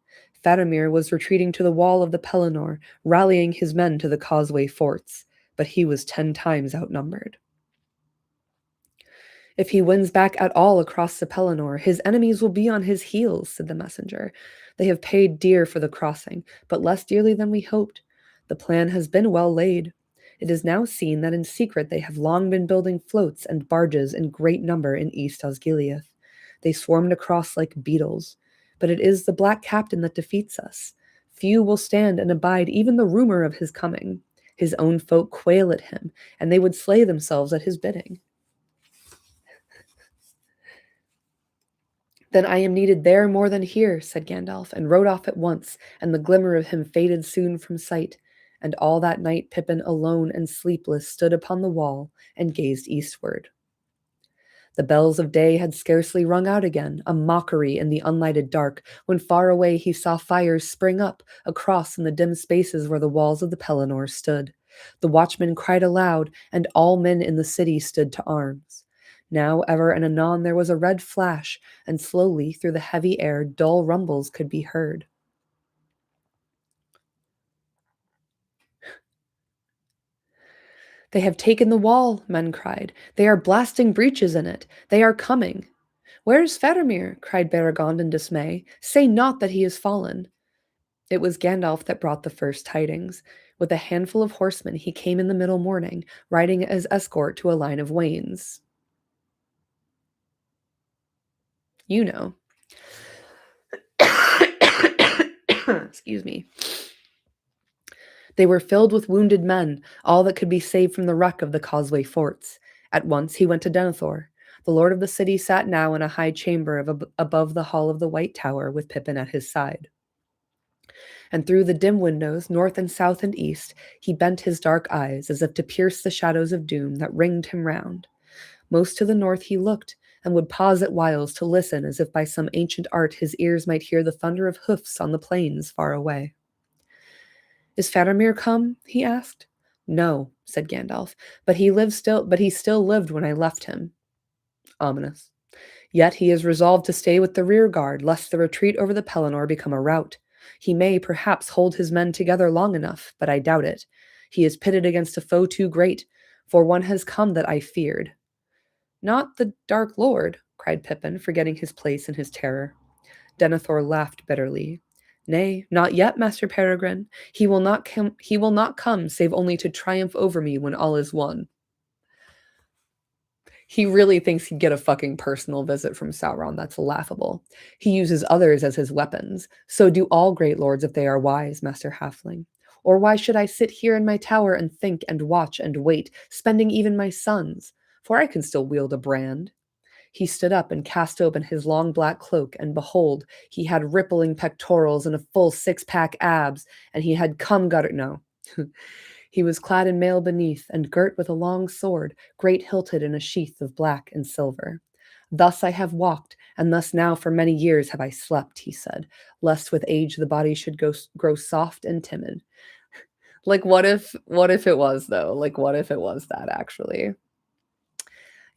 Faramir was retreating to the wall of the Pelennor, rallying his men to the causeway forts, but he was 10 times outnumbered. If he wins back at all across the Pelennor, his enemies will be on his heels, said the messenger. They have paid dear for the crossing, but less dearly than we hoped. The plan has been well laid. It is now seen that in secret they have long been building floats and barges in great number in East Osgiliath. They swarmed across like beetles. But it is the black captain that defeats us. Few will stand and abide even the rumor of his coming. His own folk quail at him, and they would slay themselves at his bidding. Then I am needed there more than here, said Gandalf, and rode off at once, and the glimmer of him faded soon from sight. And all that night Pippin, alone and sleepless, stood upon the wall and gazed eastward. The bells of day had scarcely rung out again, a mockery in the unlighted dark, when far away he saw fires spring up across in the dim spaces where the walls of the Pelennor stood. The watchmen cried aloud, and all men in the city stood to arms. Now ever and anon there was a red flash, and slowly through the heavy air dull rumbles could be heard. They have taken the wall, men cried. They are blasting breaches in it. They are coming. Where is Faramir? Cried Beregond in dismay. Say not that he is fallen. It was Gandalf that brought the first tidings. With a handful of horsemen, he came in the middle morning, riding as escort to a line of wains. You know. Excuse me. They were filled with wounded men, all that could be saved from the wreck of the causeway forts. At once he went to Denethor. The lord of the city sat now in a high chamber above the hall of the White Tower, with Pippin at his side. And through the dim windows, north and south and east, he bent his dark eyes as if to pierce the shadows of doom that ringed him round. Most to the north he looked, and would pause at whiles to listen as if by some ancient art his ears might hear the thunder of hoofs on the plains far away. Is Faramir come? He asked. No, said Gandalf, but he still lived when I left him. Ominous. Yet he is resolved to stay with the rear guard, lest the retreat over the Pelennor become a rout. He may, perhaps, hold his men together long enough, but I doubt it. He is pitted against a foe too great, for one has come that I feared. Not the Dark Lord, cried Pippin, forgetting his place in his terror. Denethor laughed bitterly. Nay, not yet, Master Peregrine. He will not come save only to triumph over me when all is won. He really thinks he'd get a fucking personal visit from Sauron. That's laughable. He uses others as his weapons. So do all great lords if they are wise, Master Halfling. Or why should I sit here in my tower and think and watch and wait, spending even my sons? For I can still wield a brand. He stood up and cast open his long black cloak, and behold, he had rippling pectorals and a full six-pack abs, and he had no. He was clad in mail beneath, and girt with a long sword, great hilted in a sheath of black and silver. Thus I have walked, and thus now for many years have I slept, he said, lest with age the body should grow soft and timid. Like, what if it was, though? Like, what if it was that, actually?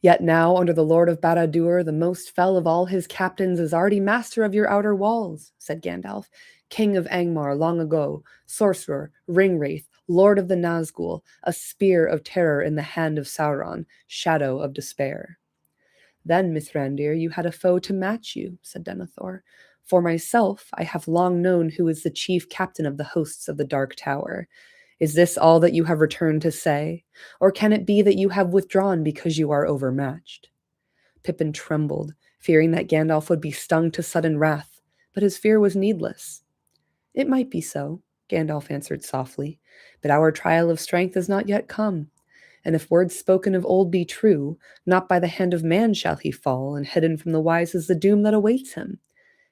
Yet now, under the Lord of Barad-dûr, the most fell of all his captains is already master of your outer walls, said Gandalf, king of Angmar long ago, sorcerer, ringwraith, lord of the Nazgul, a spear of terror in the hand of Sauron, shadow of despair. Then, Mithrandir, you had a foe to match you, said Denethor. For myself, I have long known who is the chief captain of the hosts of the Dark Tower. Is this all that you have returned to say? Or can it be that you have withdrawn because you are overmatched? Pippin trembled, fearing that Gandalf would be stung to sudden wrath, but his fear was needless. It might be so, Gandalf answered softly, but our trial of strength has not yet come. And if words spoken of old be true, not by the hand of man shall he fall, and hidden from the wise is the doom that awaits him.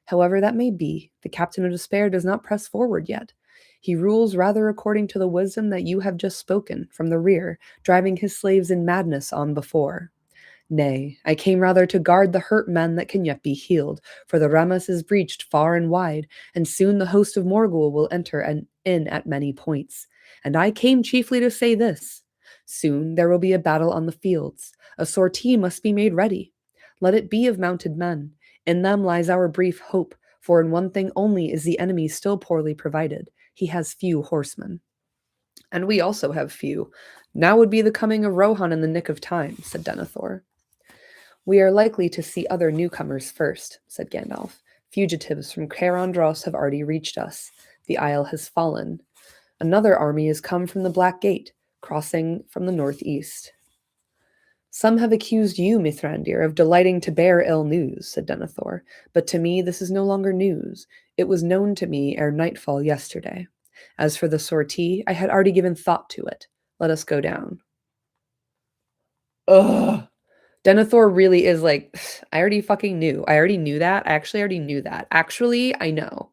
However that may be, the Captain of Despair does not press forward yet. He rules rather according to the wisdom that you have just spoken, from the rear, driving his slaves in madness on before. Nay, I came rather to guard the hurt men that can yet be healed, for the Ramas is breached far and wide, and soon the host of Morgul will enter and in at many points. And I came chiefly to say this. Soon there will be a battle on the fields. A sortie must be made ready. Let it be of mounted men. In them lies our brief hope, for in one thing only is the enemy still poorly provided. He has few horsemen. And we also have few. Now would be the coming of Rohan in the nick of time, said Denethor. We are likely to see other newcomers first, said Gandalf. Fugitives from Caer Andros have already reached us. The isle has fallen. Another army has come from the Black Gate, crossing from the northeast. Some have accused you, Mithrandir, of delighting to bear ill news, said Denethor, but to me this is no longer news. It was known to me ere nightfall yesterday. As for the sortie, I had already given thought to it. Let us go down. Ugh. Denethor really is like, I already fucking knew. I already knew that. I actually already knew that. Actually, I know.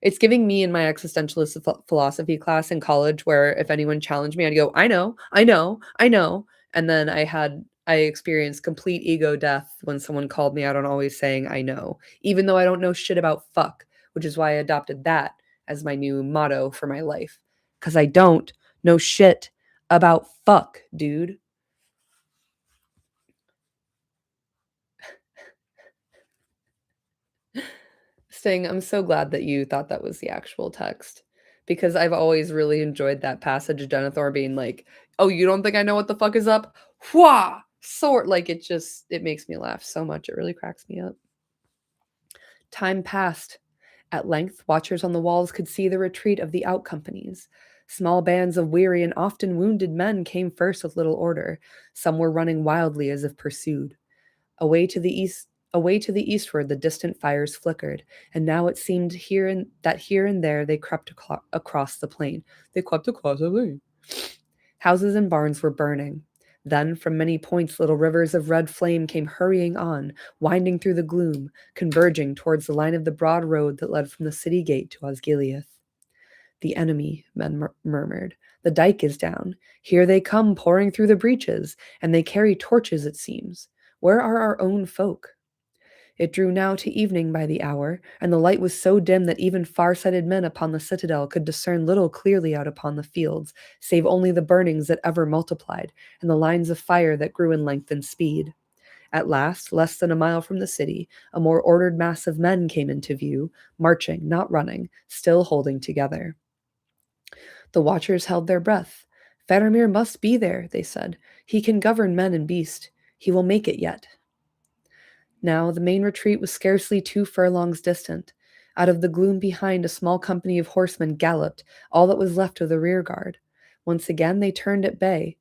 It's giving me in my existentialist philosophy class in college where if anyone challenged me, I'd go, I know, I know, I know. And then I experienced complete ego death when someone called me out on always saying, I know, even though I don't know shit about fuck, which is why I adopted that as my new motto for my life. Because I don't know shit about fuck, dude. Sting, I'm so glad that you thought that was the actual text because I've always really enjoyed that passage of Denethor being like, "Oh, you don't think I know what the fuck is up? Hwah! Sword!" Like, it makes me laugh so much. It really cracks me up. Time passed. At length, watchers on the walls could see the retreat of the out companies. Small bands of weary and often wounded men came first with little order. Some were running wildly as if pursued. Away to the eastward, the distant fires flickered, and now it seemed here and there they crept across the plain. They crept across the plain. Houses and barns were burning. Then, from many points, little rivers of red flame came hurrying on, winding through the gloom, converging towards the line of the broad road that led from the city gate to Osgiliath. The enemy, men murmured. The dike is down. Here they come, pouring through the breaches, and they carry torches, it seems. Where are our own folk? It drew now to evening by the hour, and the light was so dim that even far-sighted men upon the citadel could discern little clearly out upon the fields, save only the burnings that ever multiplied, and the lines of fire that grew in length and speed. At last, less than a mile from the city, a more ordered mass of men came into view, marching, not running, still holding together. The watchers held their breath. Faramir must be there, they said. He can govern men and beast. He will make it yet. Now the main retreat was scarcely 2 furlongs distant. Out of the gloom behind, a small company of horsemen galloped, all that was left of the rear guard. Once again they turned at bay,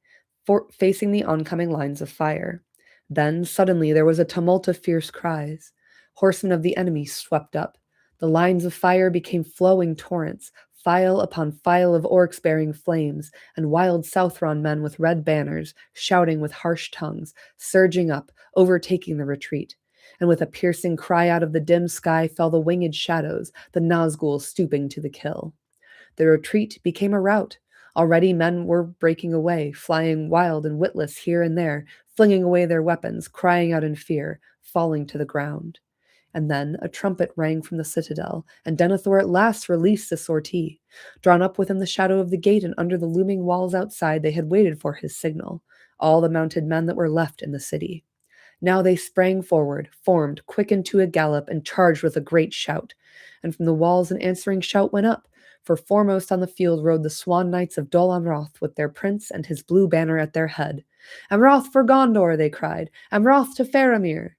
facing the oncoming lines of fire. Then, suddenly, there was a tumult of fierce cries. Horsemen of the enemy swept up. The lines of fire became flowing torrents, file upon file of orcs bearing flames, and wild Southron men with red banners, shouting with harsh tongues, surging up, overtaking the retreat. And with a piercing cry out of the dim sky fell the winged shadows, the Nazgul stooping to the kill. The retreat became a rout. Already men were breaking away, flying wild and witless here and there, flinging away their weapons, crying out in fear, falling to the ground. And then a trumpet rang from the citadel, and Denethor at last released the sortie. Drawn up within the shadow of the gate and under the looming walls outside, they had waited for his signal, all the mounted men that were left in the city. Now they sprang forward, formed, quickened to a gallop, and charged with a great shout. And from the walls an answering shout went up, for foremost on the field rode the Swan Knights of Dol Amroth with their prince and his blue banner at their head. Amroth for Gondor, they cried. Amroth to Faramir.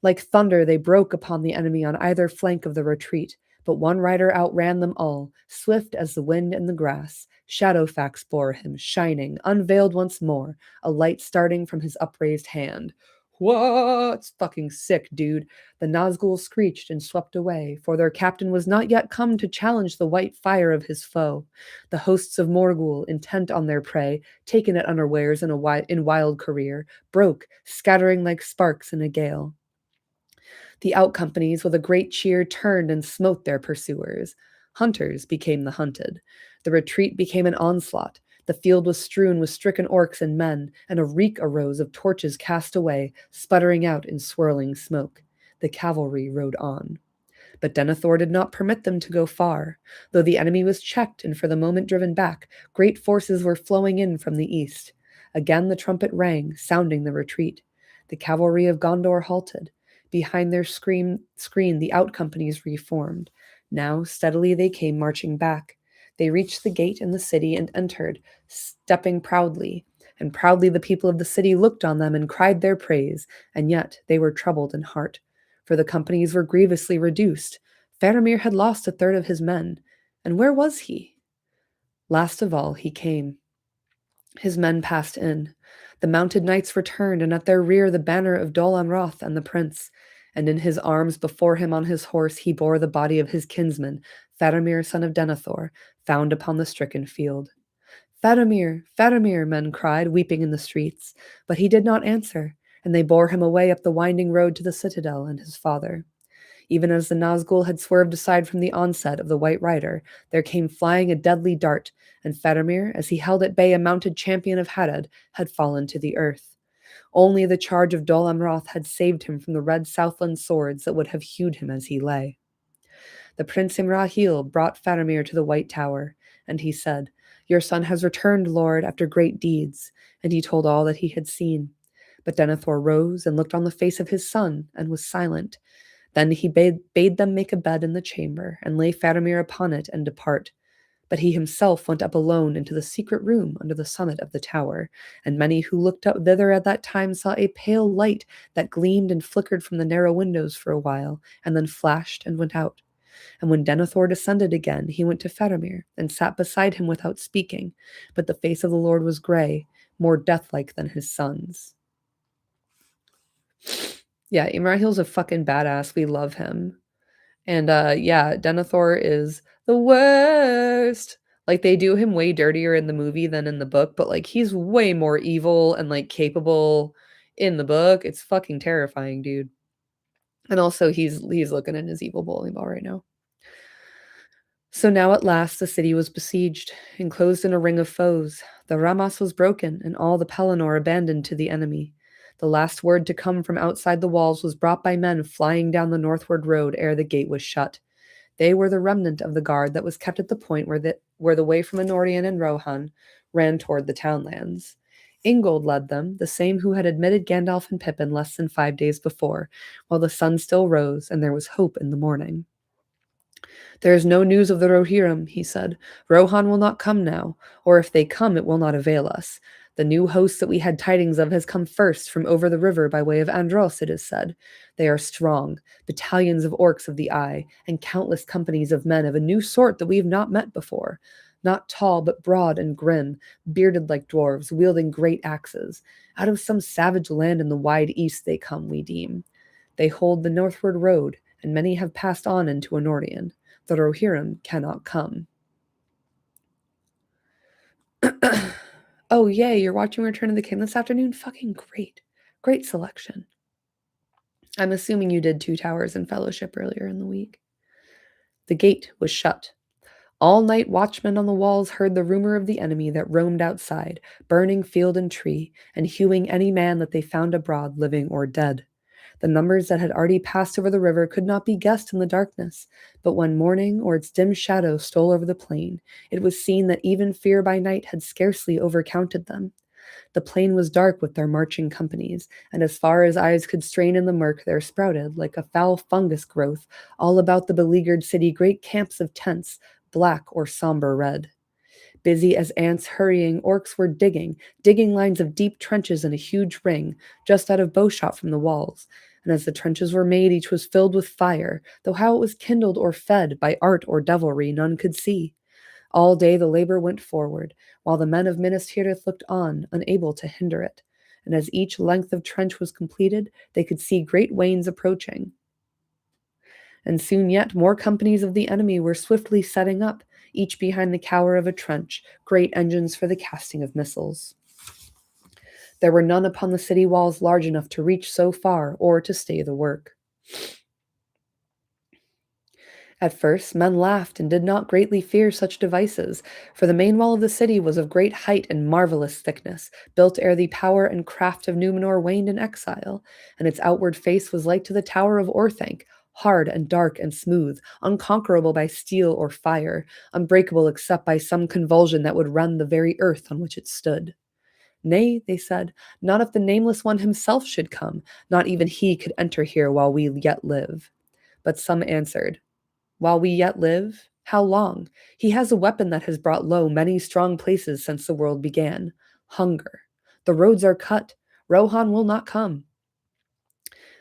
Like thunder they broke upon the enemy on either flank of the retreat, but one rider outran them all, swift as the wind and the grass. Shadowfax bore him, shining, unveiled once more, a light starting from his upraised hand. What? It's fucking sick, dude. The Nazgul screeched and swept away, for their captain was not yet come to challenge the white fire of his foe. The hosts of Morgul, intent on their prey, taken at unawares in wild career, broke, scattering like sparks in a gale. The outcompanies, with a great cheer, turned and smote their pursuers. Hunters became the hunted. The retreat became an onslaught. The field was strewn with stricken orcs and men, and a reek arose of torches cast away, sputtering out in swirling smoke. The cavalry rode on. But Denethor did not permit them to go far. Though the enemy was checked and for the moment driven back, great forces were flowing in from the east. Again the trumpet rang, sounding the retreat. The cavalry of Gondor halted. Behind their screen the outcompanies reformed. Now steadily they came marching back. They reached the gate in the city and entered, stepping proudly. And proudly the people of the city looked on them and cried their praise, and yet they were troubled in heart. For the companies were grievously reduced. Faramir had lost a third of his men. And where was he? Last of all he came. His men passed in. The mounted knights returned, and at their rear the banner of Dol Amroth and the prince. And in his arms before him on his horse he bore the body of his kinsman, Faramir son of Denethor, found upon the stricken field. Faramir, Faramir, men cried, weeping in the streets. But he did not answer, and they bore him away up the winding road to the citadel and his father. Even as the Nazgul had swerved aside from the onset of the White Rider, there came flying a deadly dart, and Faramir, as he held at bay a mounted champion of Hadad, had fallen to the earth. Only the charge of Dol Amroth had saved him from the red Southland swords that would have hewed him as he lay. The Prince Imrahil brought Faramir to the White Tower, and he said, "Your son has returned, Lord, after great deeds," and he told all that he had seen. But Denethor rose and looked on the face of his son, and was silent. Then he bade them make a bed in the chamber, and lay Faramir upon it and depart. But he himself went up alone into the secret room under the summit of the tower, and many who looked up thither at that time saw a pale light that gleamed and flickered from the narrow windows for a while, and then flashed and went out. And when Denethor descended again, he went to Faramir, and sat beside him without speaking, but the face of the Lord was grey, more death-like than his son's. Yeah, Imrahil's a fucking badass. We love him. And yeah, Denethor is the worst. Like they do him way dirtier in the movie than in the book, but like he's way more evil and like capable in the book. It's fucking terrifying, dude. And also he's looking in his evil bowling ball right now. So now at last the city was besieged, enclosed in a ring of foes. The Ramas was broken, and all the Pelennor abandoned to the enemy. The last word to come from outside the walls was brought by men flying down the northward road ere the gate was shut. They were the remnant of the guard that was kept at the point where the way from Anorian and Rohan ran toward the townlands. Ingold led them, the same who had admitted Gandalf and Pippin less than 5 days before, while the sun still rose and there was hope in the morning. "There is no news of the Rohirrim," he said. "Rohan will not come now, or if they come, it will not avail us. The new host that we had tidings of has come first from over the river by way of Andros, it is said. They are strong, battalions of orcs of the eye, and countless companies of men of a new sort that we have not met before. Not tall, but broad and grim, bearded like dwarves, wielding great axes. Out of some savage land in the wide east they come, we deem. They hold the northward road, and many have passed on into Anorian. The Rohirrim cannot come." Oh, yay, you're watching Return of the King this afternoon? Fucking great. Great selection. I'm assuming you did Two Towers and Fellowship earlier in the week. The gate was shut. All night watchmen on the walls heard the rumor of the enemy that roamed outside, burning field and tree, and hewing any man that they found abroad, living or dead. The numbers that had already passed over the river could not be guessed in the darkness, but when morning or its dim shadow stole over the plain, it was seen that even fear by night had scarcely overcounted them. The plain was dark with their marching companies, and as far as eyes could strain in the murk there sprouted, like a foul fungus growth, all about the beleaguered city great camps of tents, black or somber red. Busy as ants hurrying, orcs were digging lines of deep trenches in a huge ring, just out of bowshot from the walls. And as the trenches were made, each was filled with fire, though how it was kindled or fed by art or devilry none could see. All day the labor went forward, while the men of Minas Tirith looked on, unable to hinder it. And as each length of trench was completed, they could see great wains approaching. And soon yet more companies of the enemy were swiftly setting up, each behind the cower of a trench, great engines for the casting of missiles. There were none upon the city walls large enough to reach so far or to stay the work. At first, men laughed and did not greatly fear such devices, for the main wall of the city was of great height and marvelous thickness, built ere the power and craft of Numenor waned in exile, and its outward face was like to the tower of Orthanc, hard and dark and smooth, unconquerable by steel or fire, unbreakable except by some convulsion that would rend the very earth on which it stood. Nay, they said, not if the Nameless One himself should come, not even he could enter here while we yet live. But some answered, "While we yet live? How long? He has a weapon that has brought low many strong places since the world began. Hunger. The roads are cut. Rohan will not come."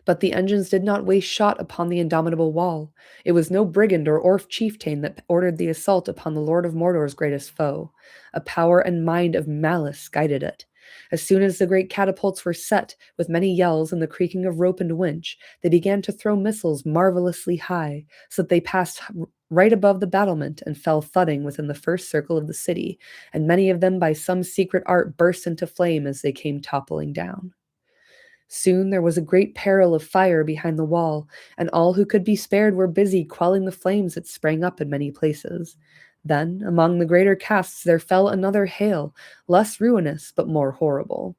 But the engines did not waste shot upon the indomitable wall. It was no brigand or orc chieftain that ordered the assault upon the Lord of Mordor's greatest foe. A power and mind of malice guided it. As soon as the great catapults were set, with many yells and the creaking of rope and winch, they began to throw missiles marvelously high, so that they passed right above the battlement and fell thudding within the first circle of the city, and many of them by some secret art burst into flame as they came toppling down. Soon there was a great peril of fire behind the wall, and all who could be spared were busy quelling the flames that sprang up in many places. Then, among the greater casks, there fell another hail, less ruinous but more horrible.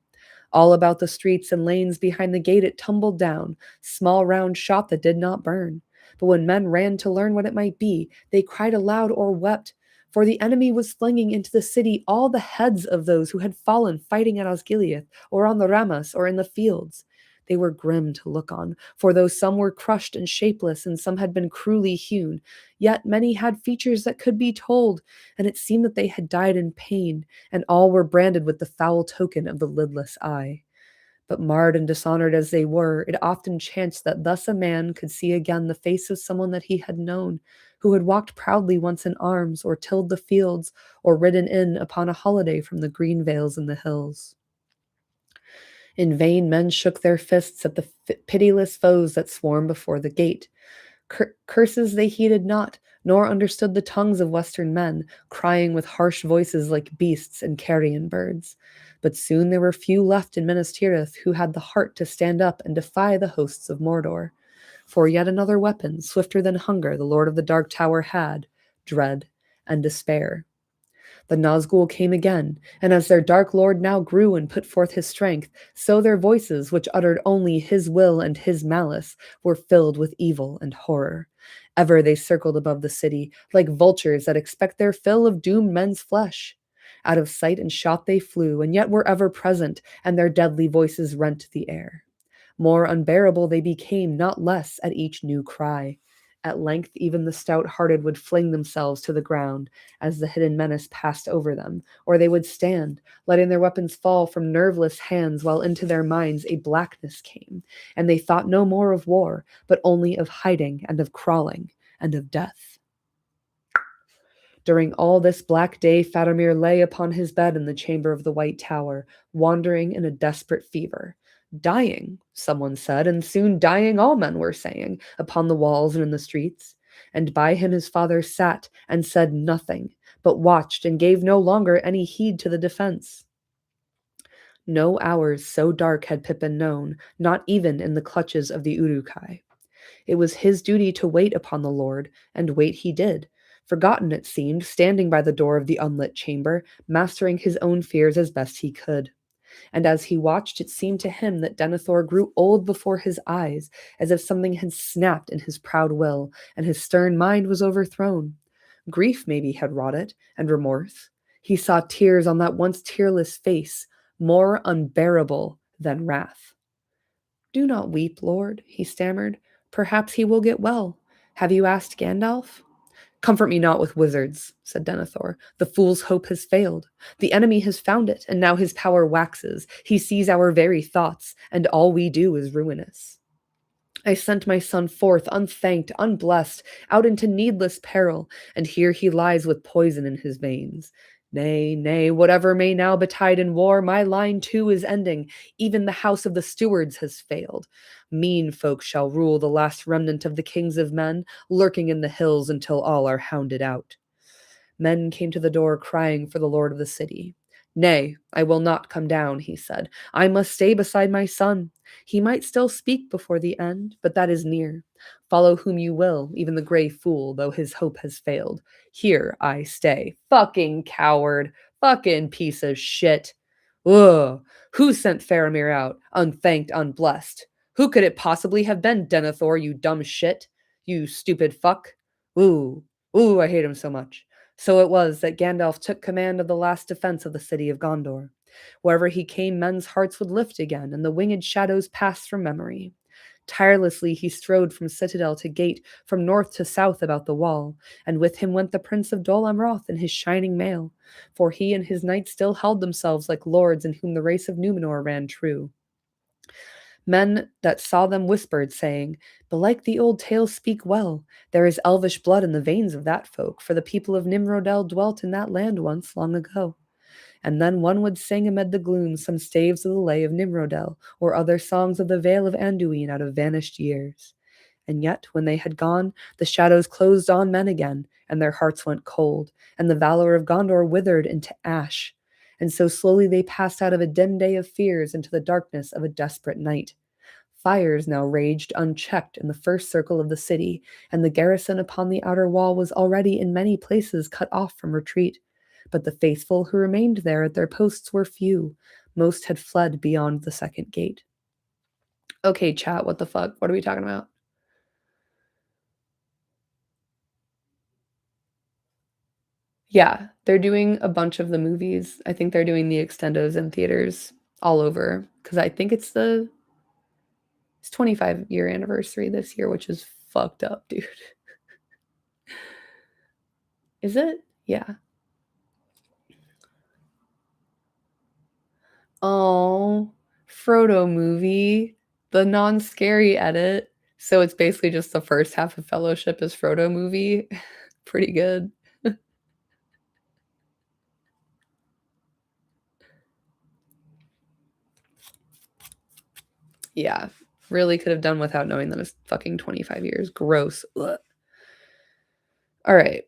All about the streets and lanes behind the gate it tumbled down, small round shot that did not burn. But when men ran to learn what it might be, they cried aloud or wept, for the enemy was flinging into the city all the heads of those who had fallen fighting at Osgiliath, or on the Ramas, or in the fields. They were grim to look on, for though some were crushed and shapeless and some had been cruelly hewn, yet many had features that could be told, and it seemed that they had died in pain, and all were branded with the foul token of the lidless eye. But marred and dishonored as they were, it often chanced that thus a man could see again the face of someone that he had known, who had walked proudly once in arms, or tilled the fields, or ridden in upon a holiday from the green vales and the hills. In vain men shook their fists at the pitiless foes that swarmed before the gate. Curses they heeded not, nor understood the tongues of Western men, crying with harsh voices like beasts and carrion birds. But soon there were few left in Minas Tirith who had the heart to stand up and defy the hosts of Mordor. For yet another weapon, swifter than hunger, the Lord of the Dark Tower had, dread and despair. The Nazgul came again, and as their dark lord now grew and put forth his strength, so their voices, which uttered only his will and his malice, were filled with evil and horror. Ever they circled above the city, like vultures that expect their fill of doomed men's flesh. Out of sight and shot they flew, and yet were ever present, and their deadly voices rent the air. More unbearable they became, not less, at each new cry. At length even the stout-hearted would fling themselves to the ground as the hidden menace passed over them, or they would stand, letting their weapons fall from nerveless hands while into their minds a blackness came, and they thought no more of war, but only of hiding and of crawling and of death. During all this black day, Faramir lay upon his bed in the chamber of the White Tower, wandering in a desperate fever. Dying, someone said, and soon dying all men were saying, upon the walls and in the streets. And by him his father sat and said nothing, but watched and gave no longer any heed to the defense. No hours so dark had Pippin known, not even in the clutches of the Uruk-hai. It was his duty to wait upon the Lord, and wait he did, forgotten it seemed, standing by the door of the unlit chamber, mastering his own fears as best he could. And as he watched, it seemed to him that Denethor grew old before his eyes, as if something had snapped in his proud will, and his stern mind was overthrown. Grief maybe had wrought it, and remorse. He saw tears on that once tearless face, more unbearable than wrath. "Do not weep, Lord," he stammered. "Perhaps he will get well. Have you asked Gandalf?" "Comfort me not with wizards," said Denethor. "The fool's hope has failed. The enemy has found it, and now his power waxes. He sees our very thoughts, and all we do is ruinous. I sent my son forth, unthanked, unblessed, out into needless peril, and here he lies with poison in his veins. Nay, nay, whatever may now betide in war, my line too is ending. Even the house of the stewards has failed. Mean folk shall rule the last remnant of the kings of men, lurking in the hills until all are hounded out." Men came to the door crying for the lord of the city. "Nay, I will not come down," he said. "I must stay beside my son. He might still speak before the end, but that is near. Follow whom you will, even the gray fool, though his hope has failed. Here I stay." Fucking coward. Fucking piece of shit. Ugh. Who sent Faramir out, unthanked, unblessed? Who could it possibly have been, Denethor, you dumb shit? You stupid fuck. Ooh. Ooh, I hate him so much. So it was that Gandalf took command of the last defense of the city of Gondor. Wherever he came, men's hearts would lift again, and the winged shadows passed from memory. Tirelessly he strode from citadel to gate, from north to south about the wall, and with him went the Prince of Dol Amroth in his shining mail, for he and his knights still held themselves like lords in whom the race of Númenor ran true. Men that saw them whispered, saying, "Belike the old tales speak well. There is elvish blood in the veins of that folk, for the people of Nimrodel dwelt in that land once, long ago." And then one would sing amid the gloom some staves of the lay of Nimrodel, or other songs of the Vale of Anduin out of vanished years. And yet, when they had gone, the shadows closed on men again, and their hearts went cold, and the valor of Gondor withered into ash. And so slowly they passed out of a dim day of fears into the darkness of a desperate night. Fires now raged unchecked in the first circle of the city, and the garrison upon the outer wall was already in many places cut off from retreat. But the faithful who remained there at their posts were few. Most had fled beyond the second gate. Okay, chat, what the fuck? What are we talking about? Yeah, they're doing a bunch of the movies. I think they're doing the extendos in theaters all over because I think it's the It's 25-year anniversary this year, which is fucked up, dude. Is it? Yeah. Oh, Frodo movie, the non-scary edit. So it's basically just the first half of Fellowship is Frodo movie. Pretty good. Yeah, really could have done without knowing that it's fucking 25 years. Gross. Ugh. All right.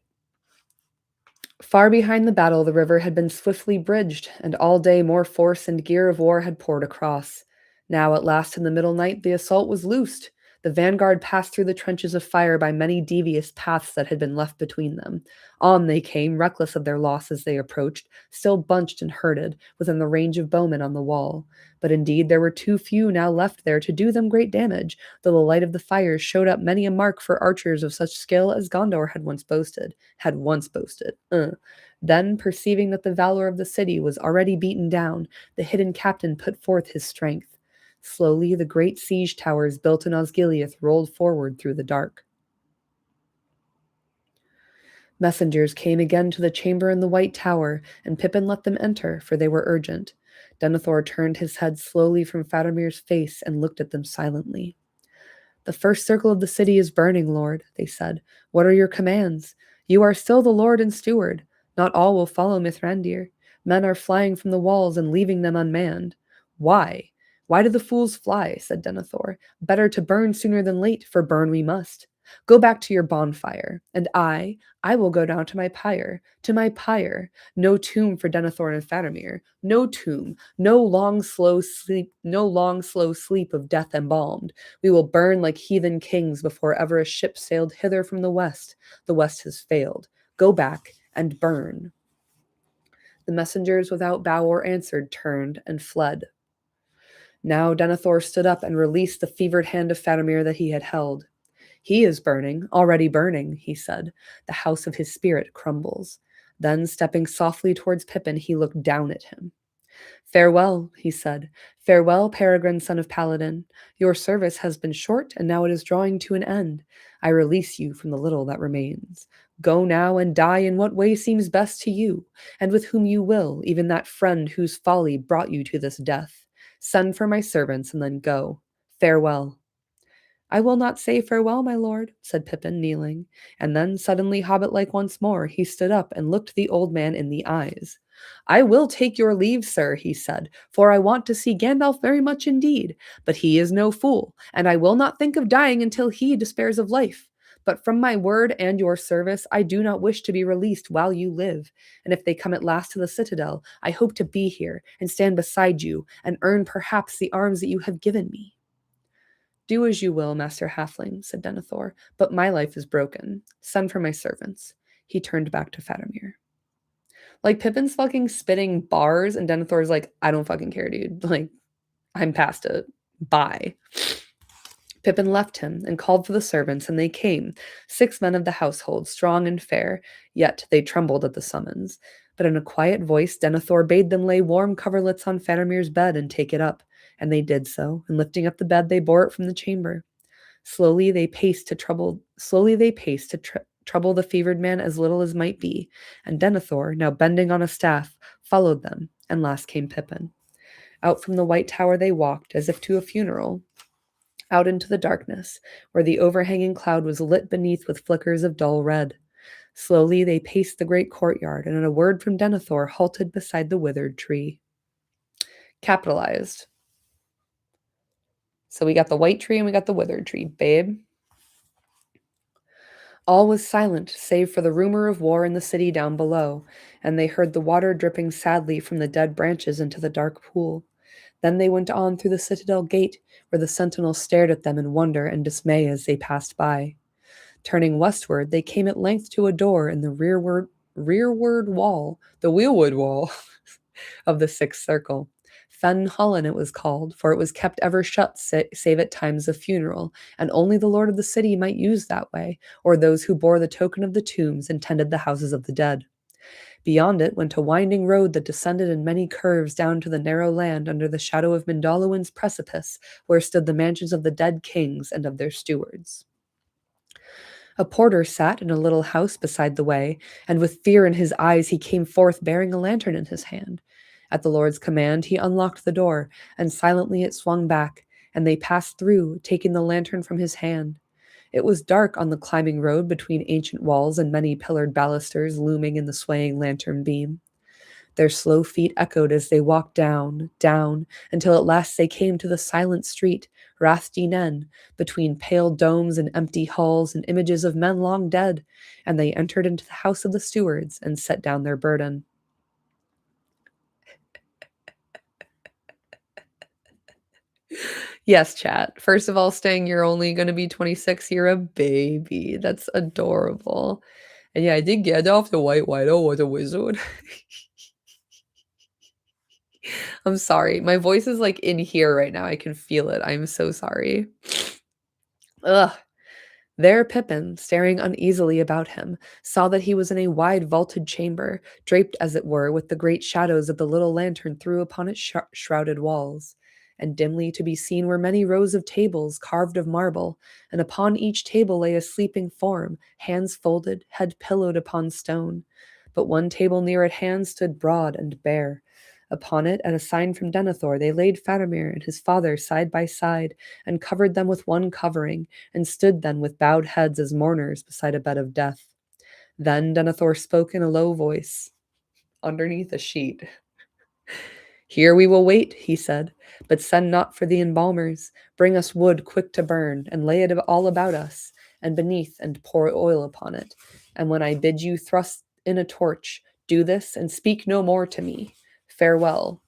Far behind the battle, the river had been swiftly bridged, and all day more force and gear of war had poured across. Now, at last, in the middle night, the assault was loosed. The vanguard passed through the trenches of fire by many devious paths that had been left between them. On they came, reckless of their loss as they approached, still bunched and herded, within the range of bowmen on the wall. But indeed there were too few now left there to do them great damage, though the light of the fires showed up many a mark for archers of such skill as Gondor had once boasted. Then, perceiving that the valor of the city was already beaten down, the hidden captain put forth his strength. Slowly, the great siege towers built in Osgiliath rolled forward through the dark. Messengers came again to the chamber in the White Tower, and Pippin let them enter, for they were urgent. Denethor turned his head slowly from Faramir's face and looked at them silently. "The first circle of the city is burning, Lord," they said. "What are your commands? You are still the Lord and Steward. Not all will follow Mithrandir. Men are flying from the walls and leaving them unmanned." "Why? Why do the fools fly?" said Denethor. "Better to burn sooner than late, for burn we must. Go back to your bonfire, and I will go down to my pyre. No tomb for Denethor and Faramir. No tomb, no long, slow sleep of death embalmed. We will burn like heathen kings before ever a ship sailed hither from the west. The west has failed. Go back and burn." The messengers, without bow or answer, turned and fled. Now Denethor stood up and released the fevered hand of Faramir that he had held. "He is burning, already burning," he said. "The house of his spirit crumbles." Then, stepping softly towards Pippin, he looked down at him. "Farewell," he said. "Farewell, Peregrine, son of Paladin. Your service has been short, and now it is drawing to an end. I release you from the little that remains. Go now and die in what way seems best to you, and with whom you will, even that friend whose folly brought you to this death. Send for my servants, and then go. Farewell." "I will not say farewell, my lord," said Pippin, kneeling, and then, suddenly hobbit-like once more, he stood up and looked the old man in the eyes. "I will take your leave, sir," he said, "for I want to see Gandalf very much indeed, but he is no fool, and I will not think of dying until he despairs of life. But from my word and your service, I do not wish to be released while you live, and if they come at last to the citadel, I hope to be here and stand beside you and earn perhaps the arms that you have given me." "Do as you will, Master Halfling," said Denethor, "but my life is broken. Send for my servants." He turned back to Faramir. Like, Pippin's fucking spitting bars, and Denethor's like, "I don't fucking care, dude. Like, I'm past it. Bye." Pippin left him and called for the servants, and they came, 6 men of the household, strong and fair, yet they trembled at the summons. But in a quiet voice, Denethor bade them lay warm coverlets on Faramir's bed and take it up, and they did so, and lifting up the bed, they bore it from the chamber. Slowly they paced to trouble the fevered man as little as might be, and Denethor, now bending on a staff, followed them, and last came Pippin. Out from the White Tower they walked, as if to a funeral, out into the darkness, where the overhanging cloud was lit beneath with flickers of dull red. Slowly they paced the great courtyard, and at a word from Denethor halted beside the withered tree. Capitalized. So we got the white tree and we got the withered tree, babe. All was silent, save for the rumor of war in the city down below, and they heard the water dripping sadly from the dead branches into the dark pool. Then they went on through the citadel gate, where the sentinels stared at them in wonder and dismay as they passed by. Turning westward, they came at length to a door in the the wheelwood wall of the sixth circle. Fen Hollen it was called, for it was kept ever shut save at times of funeral, and only the lord of the city might use that way, or those who bore the token of the tombs and tended the houses of the dead. Beyond it went a winding road that descended in many curves down to the narrow land under the shadow of Mindalluin's precipice, where stood the mansions of the dead kings and of their stewards. A porter sat in a little house beside the way, and with fear in his eyes he came forth bearing a lantern in his hand. At the Lord's command he unlocked the door, and silently it swung back, and they passed through, taking the lantern from his hand. It was dark on the climbing road between ancient walls and many pillared balusters looming in the swaying lantern beam. Their slow feet echoed as they walked down, down, until at last they came to the silent street, Rath Dinen, between pale domes and empty halls and images of men long dead, and they entered into the house of the stewards and set down their burden. Yes, chat. First of all, Sting, you're only going to be 26. You're a baby. That's adorable. And yeah, I did get off the White Widow was a wizard. I'm sorry. My voice is like in here right now. I can feel it. I'm so sorry. Ugh. There Pippin, staring uneasily about him, saw that he was in a wide vaulted chamber, draped as it were with the great shadows that the little lantern threw upon its shrouded walls. And dimly to be seen were many rows of tables carved of marble, and upon each table lay a sleeping form, hands folded, head pillowed upon stone. But one table near at hand stood broad and bare. Upon it, at a sign from Denethor, they laid Faramir and his father side by side, and covered them with one covering, and stood then with bowed heads as mourners beside a bed of death. Then Denethor spoke in a low voice, underneath a sheet. Here we will wait, he said, but send not for the embalmers. Bring us wood quick to burn, and lay it all about us, and beneath, and pour oil upon it. And when I bid you thrust in a torch, do this, and speak no more to me. Farewell.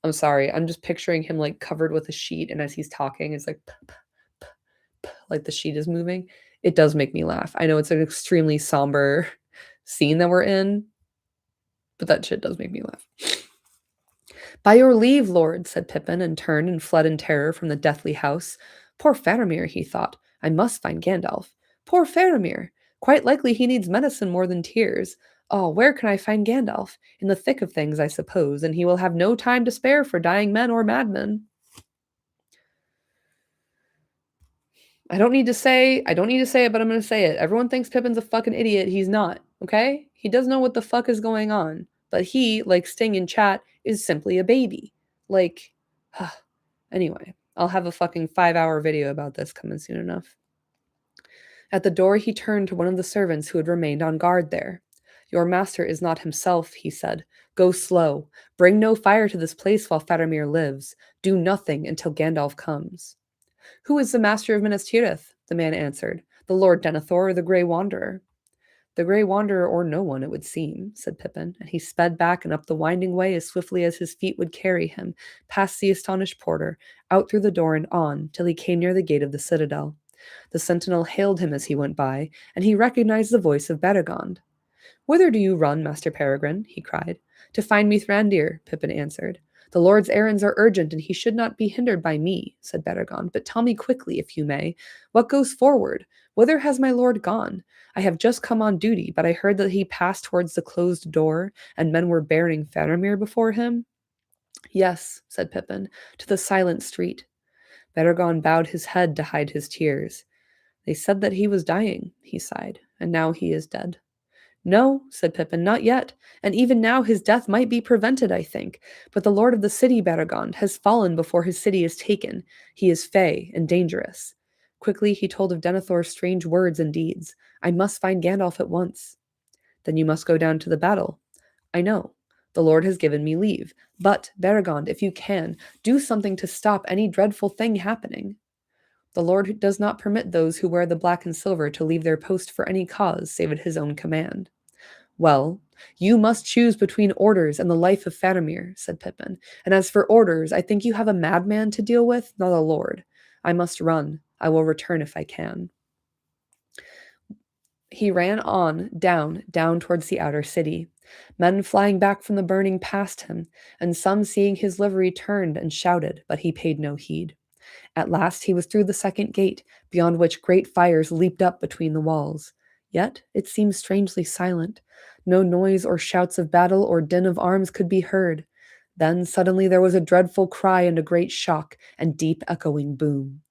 I'm sorry, I'm just picturing him like covered with a sheet, and as he's talking, it's like, like the sheet is moving. It does make me laugh. I know it's an extremely somber scene that we're in, but that shit does make me laugh. By your leave, lord, said Pippin, and turned and fled in terror from the deathly house. Poor Faramir, he thought. I must find Gandalf. Poor Faramir! Quite likely he needs medicine more than tears. Oh, where can I find Gandalf? In the thick of things, I suppose, and he will have no time to spare for dying men or madmen. I don't need to say it, but I'm going to say it. Everyone thinks Pippin's a fucking idiot. He's not, okay? He does know what the fuck is going on. But he, like Sting in chat, is simply a baby. Like, anyway, I'll have a fucking 5-hour video about this coming soon enough. At the door, he turned to one of the servants who had remained on guard there. Your master is not himself, he said. Go slow. Bring no fire to this place while Faramir lives. Do nothing until Gandalf comes. Who is the master of Minas Tirith? The man answered. The Lord Denethor or the Grey Wanderer? The Grey Wanderer or no one, it would seem, said Pippin, and he sped back and up the winding way as swiftly as his feet would carry him, past the astonished porter, out through the door and on, till he came near the gate of the citadel. The sentinel hailed him as he went by, and he recognized the voice of Beregond. Whither do you run, Master Peregrine? He cried. To find Mithrandir, Pippin answered. The Lord's errands are urgent, and he should not be hindered by me, said Beregond. But tell me quickly, if you may, what goes forward? Whither has my lord gone? I have just come on duty, but I heard that he passed towards the closed door, and men were bearing Faramir before him. Yes, said Pippin, to the silent street. Beregond bowed his head to hide his tears. They said that he was dying, he sighed, and now he is dead. No, said Pippin, not yet, and even now his death might be prevented, I think. But the lord of the city, Beregond, has fallen before his city is taken. He is fey and dangerous. Quickly he told of Denethor's strange words and deeds. I must find Gandalf at once. Then you must go down to the battle. I know. The Lord has given me leave. But, Beregond, if you can, do something to stop any dreadful thing happening. The Lord does not permit those who wear the black and silver to leave their post for any cause save at his own command. Well, you must choose between orders and the life of Faramir, said Pippin. And as for orders, I think you have a madman to deal with, not a lord. I must run. I will return if I can. He ran on, down towards the outer city. Men flying back from the burning passed him, and some seeing his livery turned and shouted, but he paid no heed. At last he was through the second gate, beyond which great fires leaped up between the walls. Yet it seemed strangely silent. No noise or shouts of battle or din of arms could be heard. Then suddenly there was a dreadful cry and a great shock and deep echoing boom.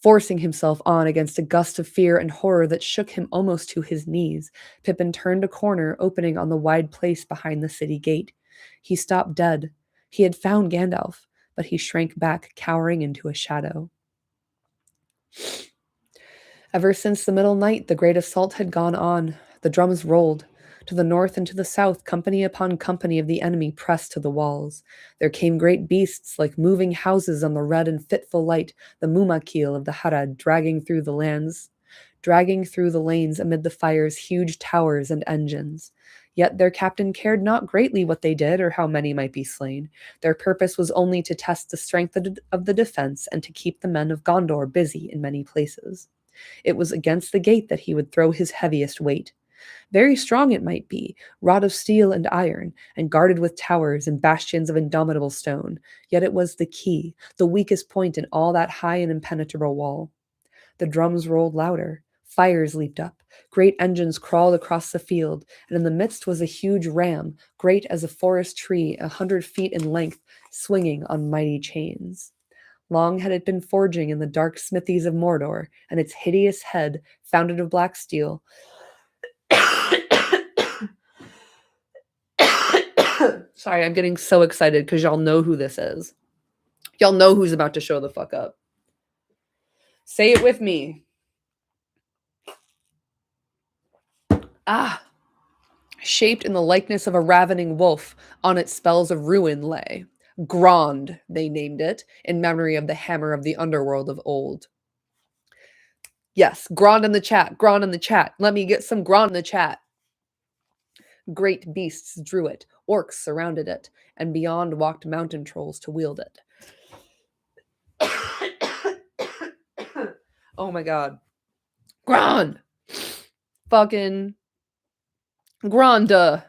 Forcing himself on against a gust of fear and horror that shook him almost to his knees, Pippin turned a corner opening on the wide place behind the city gate. He stopped dead. He had found Gandalf, but he shrank back, cowering into a shadow. Ever since the middle night, the great assault had gone on. The drums rolled. To the north and to the south, company upon company of the enemy pressed to the walls. There came great beasts like moving houses on the red and fitful light, the Mumakil of the Harad dragging through the lanes amid the fire's huge towers and engines. Yet their captain cared not greatly what they did or how many might be slain. Their purpose was only to test the strength of the defense and to keep the men of Gondor busy in many places. It was against the gate that he would throw his heaviest weight. Very strong it might be, wrought of steel and iron, and guarded with towers and bastions of indomitable stone, yet it was the key, the weakest point in all that high and impenetrable wall. The drums rolled louder. Fires leaped up. Great engines crawled across the field, and in the midst was a huge ram, great as a forest tree, 100 feet in length, swinging on mighty chains. Long had it been forging in the dark smithies of Mordor, and its hideous head, founded of black steel, sorry, I'm getting so excited because y'all know who this is. Y'all know who's about to show the fuck up. Say it with me. Shaped in the likeness of a ravening wolf, on its spells of ruin lay. Grond, they named it, in memory of the hammer of the underworld of old. Yes, Grond in the chat, Grond in the chat. Let me get some Grond in the chat. Great beasts drew it, orcs surrounded it, and beyond walked mountain trolls to wield it. Oh my god. Grond! Fucking Gronda!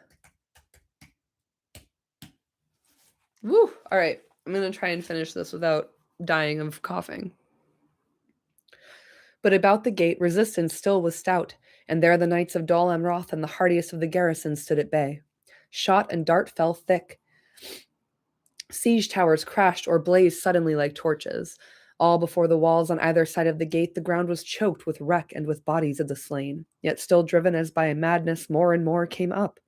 Woo! Alright, I'm gonna try and finish this without dying of coughing. But about the gate resistance still was stout, and there the knights of Dol Amroth and the hardiest of the garrison stood at bay. Shot and dart fell thick. Siege towers crashed or blazed suddenly like torches. All before the walls on either side of the gate, the ground was choked with wreck and with bodies of the slain. Yet still driven as by a madness, more and more came up.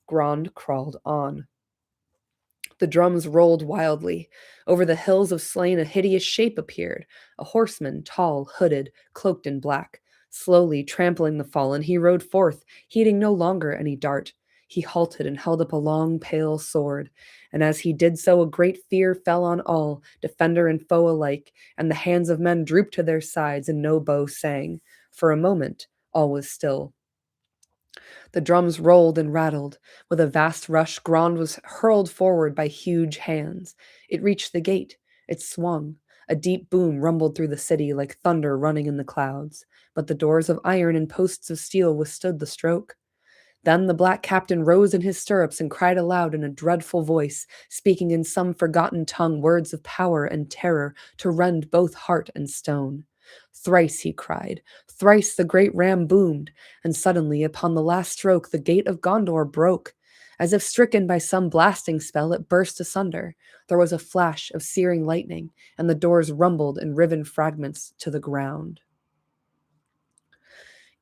Grond crawled on. The drums rolled wildly. Over the hills of slain a hideous shape appeared, a horseman, tall, hooded, cloaked in black. Slowly trampling the fallen, he rode forth, heeding no longer any dart. He halted and held up a long, pale sword, and as he did so, a great fear fell on all, defender and foe alike, and the hands of men drooped to their sides, and no bow sang. For a moment, all was still. The drums rolled and rattled. With a vast rush, Grond was hurled forward by huge hands. It reached the gate. It swung. A deep boom rumbled through the city like thunder running in the clouds. But the doors of iron and posts of steel withstood the stroke. Then the black captain rose in his stirrups and cried aloud in a dreadful voice, speaking in some forgotten tongue words of power and terror to rend both heart and stone. Thrice he cried, thrice the great ram boomed, and suddenly upon the last stroke the gate of Gondor broke. As if stricken by some blasting spell, it burst asunder. There was a flash of searing lightning, and the doors rumbled in riven fragments to the ground.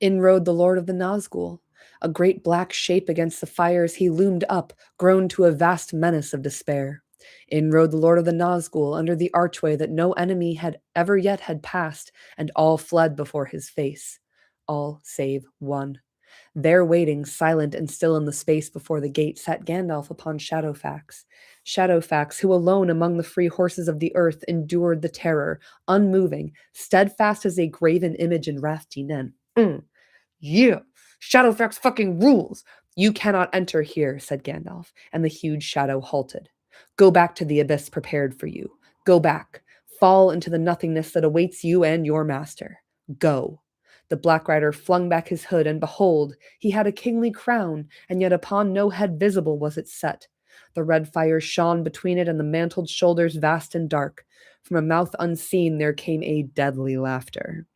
In rode the Lord of the Nazgul. A great black shape against the fires, he loomed up, grown to a vast menace of despair. In rode the Lord of the Nazgul under the archway that no enemy had ever yet had passed, and all fled before his face. All save one. There waiting, silent and still in the space before the gate, sat Gandalf upon Shadowfax. Shadowfax, who alone among the free horses of the earth endured the terror, unmoving, steadfast as a graven image in Rath Nen. Yeah, Shadowfax fucking rules. You cannot enter here, said Gandalf, and the huge shadow halted. Go back to the abyss prepared for you. Go back. Fall into the nothingness that awaits you and your master. Go. The Black Rider flung back his hood, and behold, he had a kingly crown, and yet upon no head visible was it set. The red fire shone between it and the mantled shoulders vast and dark. From a mouth unseen there came a deadly laughter.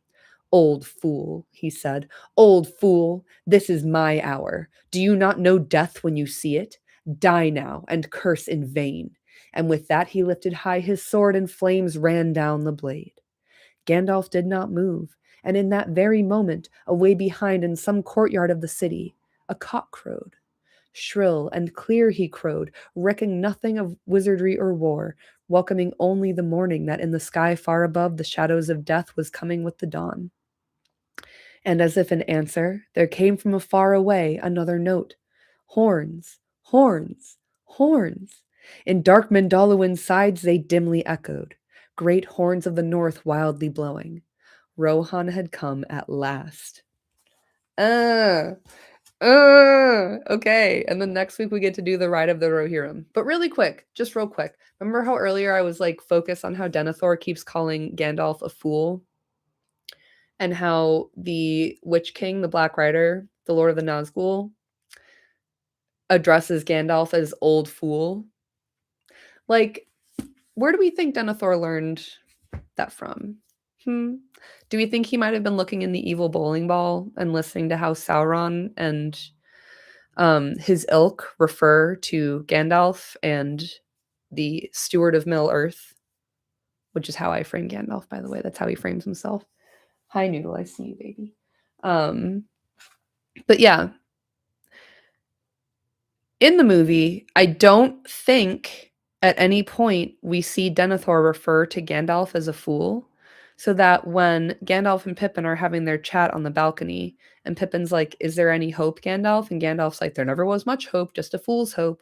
"Old fool," he said, "old fool, this is my hour. Do you not know death when you see it? Die now and curse in vain." And with that he lifted high his sword, and flames ran down the blade. Gandalf did not move, and in that very moment, away behind in some courtyard of the city, a cock crowed. Shrill and clear he crowed, recking nothing of wizardry or war, welcoming only the morning that in the sky far above the shadows of death was coming with the dawn. And as if in answer, there came from afar away another note. Horns, horns, horns. In dark Mandalorian sides they dimly echoed, great horns of the north wildly blowing. Rohan had come at last. Uh, okay. And then next week we get to do the Ride of the Rohirrim. But really quick, just real quick. Remember how earlier I was like focused on how Denethor keeps calling Gandalf a fool? And how the Witch King, the Black Rider, the Lord of the Nazgul, addresses Gandalf as old fool. Like, where do we think Denethor learned that from? Do we think he might have been looking in the evil bowling ball and listening to how Sauron and his ilk refer to Gandalf and the Steward of Middle Earth, which is how I frame Gandalf, by the way. That's how he frames himself. Hi, Noodle. I see you, baby. But yeah, in the movie, I don't think at any point we see Denethor refer to Gandalf as a fool. So that when Gandalf and Pippin are having their chat on the balcony, and Pippin's like, "Is there any hope, Gandalf?" And Gandalf's like, "There never was much hope, just a fool's hope."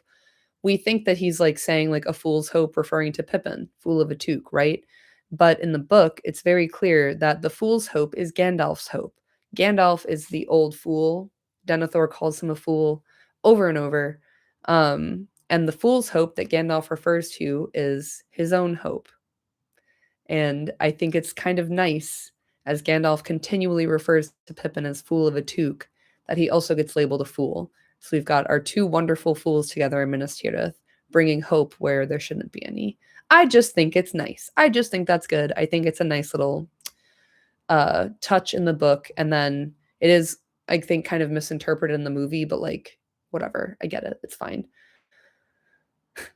We think that he's like saying like a fool's hope, referring to Pippin, fool of a toque, right? But in the book, it's very clear that the fool's hope is Gandalf's hope. Gandalf is the old fool. Denethor calls him a fool over and over. And the fool's hope that Gandalf refers to is his own hope. And I think it's kind of nice, as Gandalf continually refers to Pippin as fool of a toque, that he also gets labeled a fool. So we've got our two wonderful fools together in Minas Tirith, bringing hope where there shouldn't be any. I just think it's nice. I just think that's good. I think it's a nice little touch in the book. And then it is, I think, kind of misinterpreted in the movie, but like, whatever. I get it. It's fine.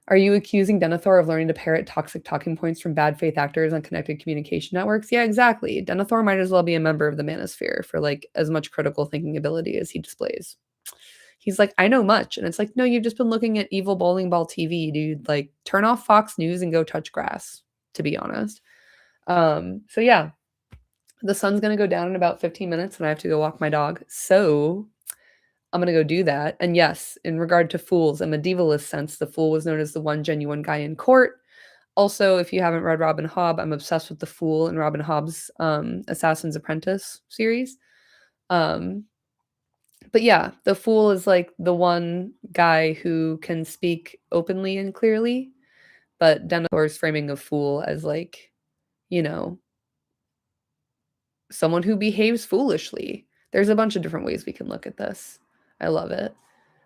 Are you accusing Denethor of learning to parrot toxic talking points from bad faith actors on connected communication networks? Yeah, exactly. Denethor might as well be a member of the Manosphere for like as much critical thinking ability as he displays. He's like, I know much. And it's like, no, you've just been looking at evil bowling ball TV, dude. Like, turn off Fox News and go touch grass, to be honest. So yeah, the sun's gonna go down in about 15 minutes and I have to go walk my dog. So I'm going to go do that. And yes, in regard to fools, in medievalist sense, the fool was known as the one genuine guy in court. Also, if you haven't read Robin Hobb, I'm obsessed with the fool in Robin Hobb's Assassin's Apprentice series. But yeah, the fool is like the one guy who can speak openly and clearly, but Denethor's framing of fool as like, you know, someone who behaves foolishly. There's a bunch of different ways we can look at this. I love it.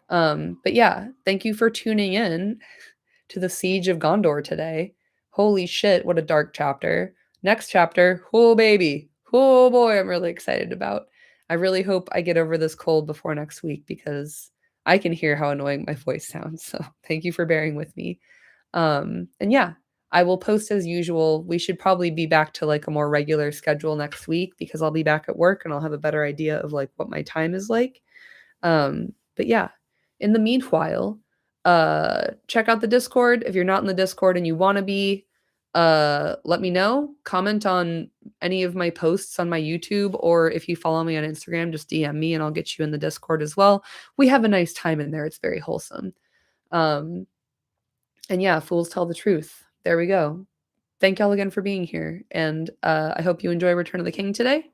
But yeah, thank you for tuning in to the Siege of Gondor today. Holy shit, what a dark chapter. Next chapter, oh baby, oh boy, I'm really excited about. I really hope I get over this cold before next week because I can hear how annoying my voice sounds. So thank you for bearing with me. And yeah, I will post as usual. We should probably be back to like a more regular schedule next week because I'll be back at work and I'll have a better idea of like what my time is like. But yeah, in the meanwhile, check out the Discord. If you're not in the Discord and you want to be, let me know. Comment on any of my posts on my YouTube, or if you follow me on Instagram, just DM me and I'll get you in the Discord as well. We have a nice time in there. It's very wholesome. And yeah, fools tell the truth. There we go. Thank y'all again for being here. And I hope you enjoy Return of the King today.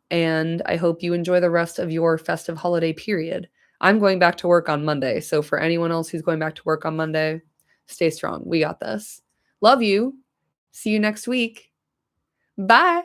And I hope you enjoy the rest of your festive holiday period. I'm going back to work on Monday. So for anyone else who's going back to work on Monday, stay strong. We got this. Love you. See you next week. Bye.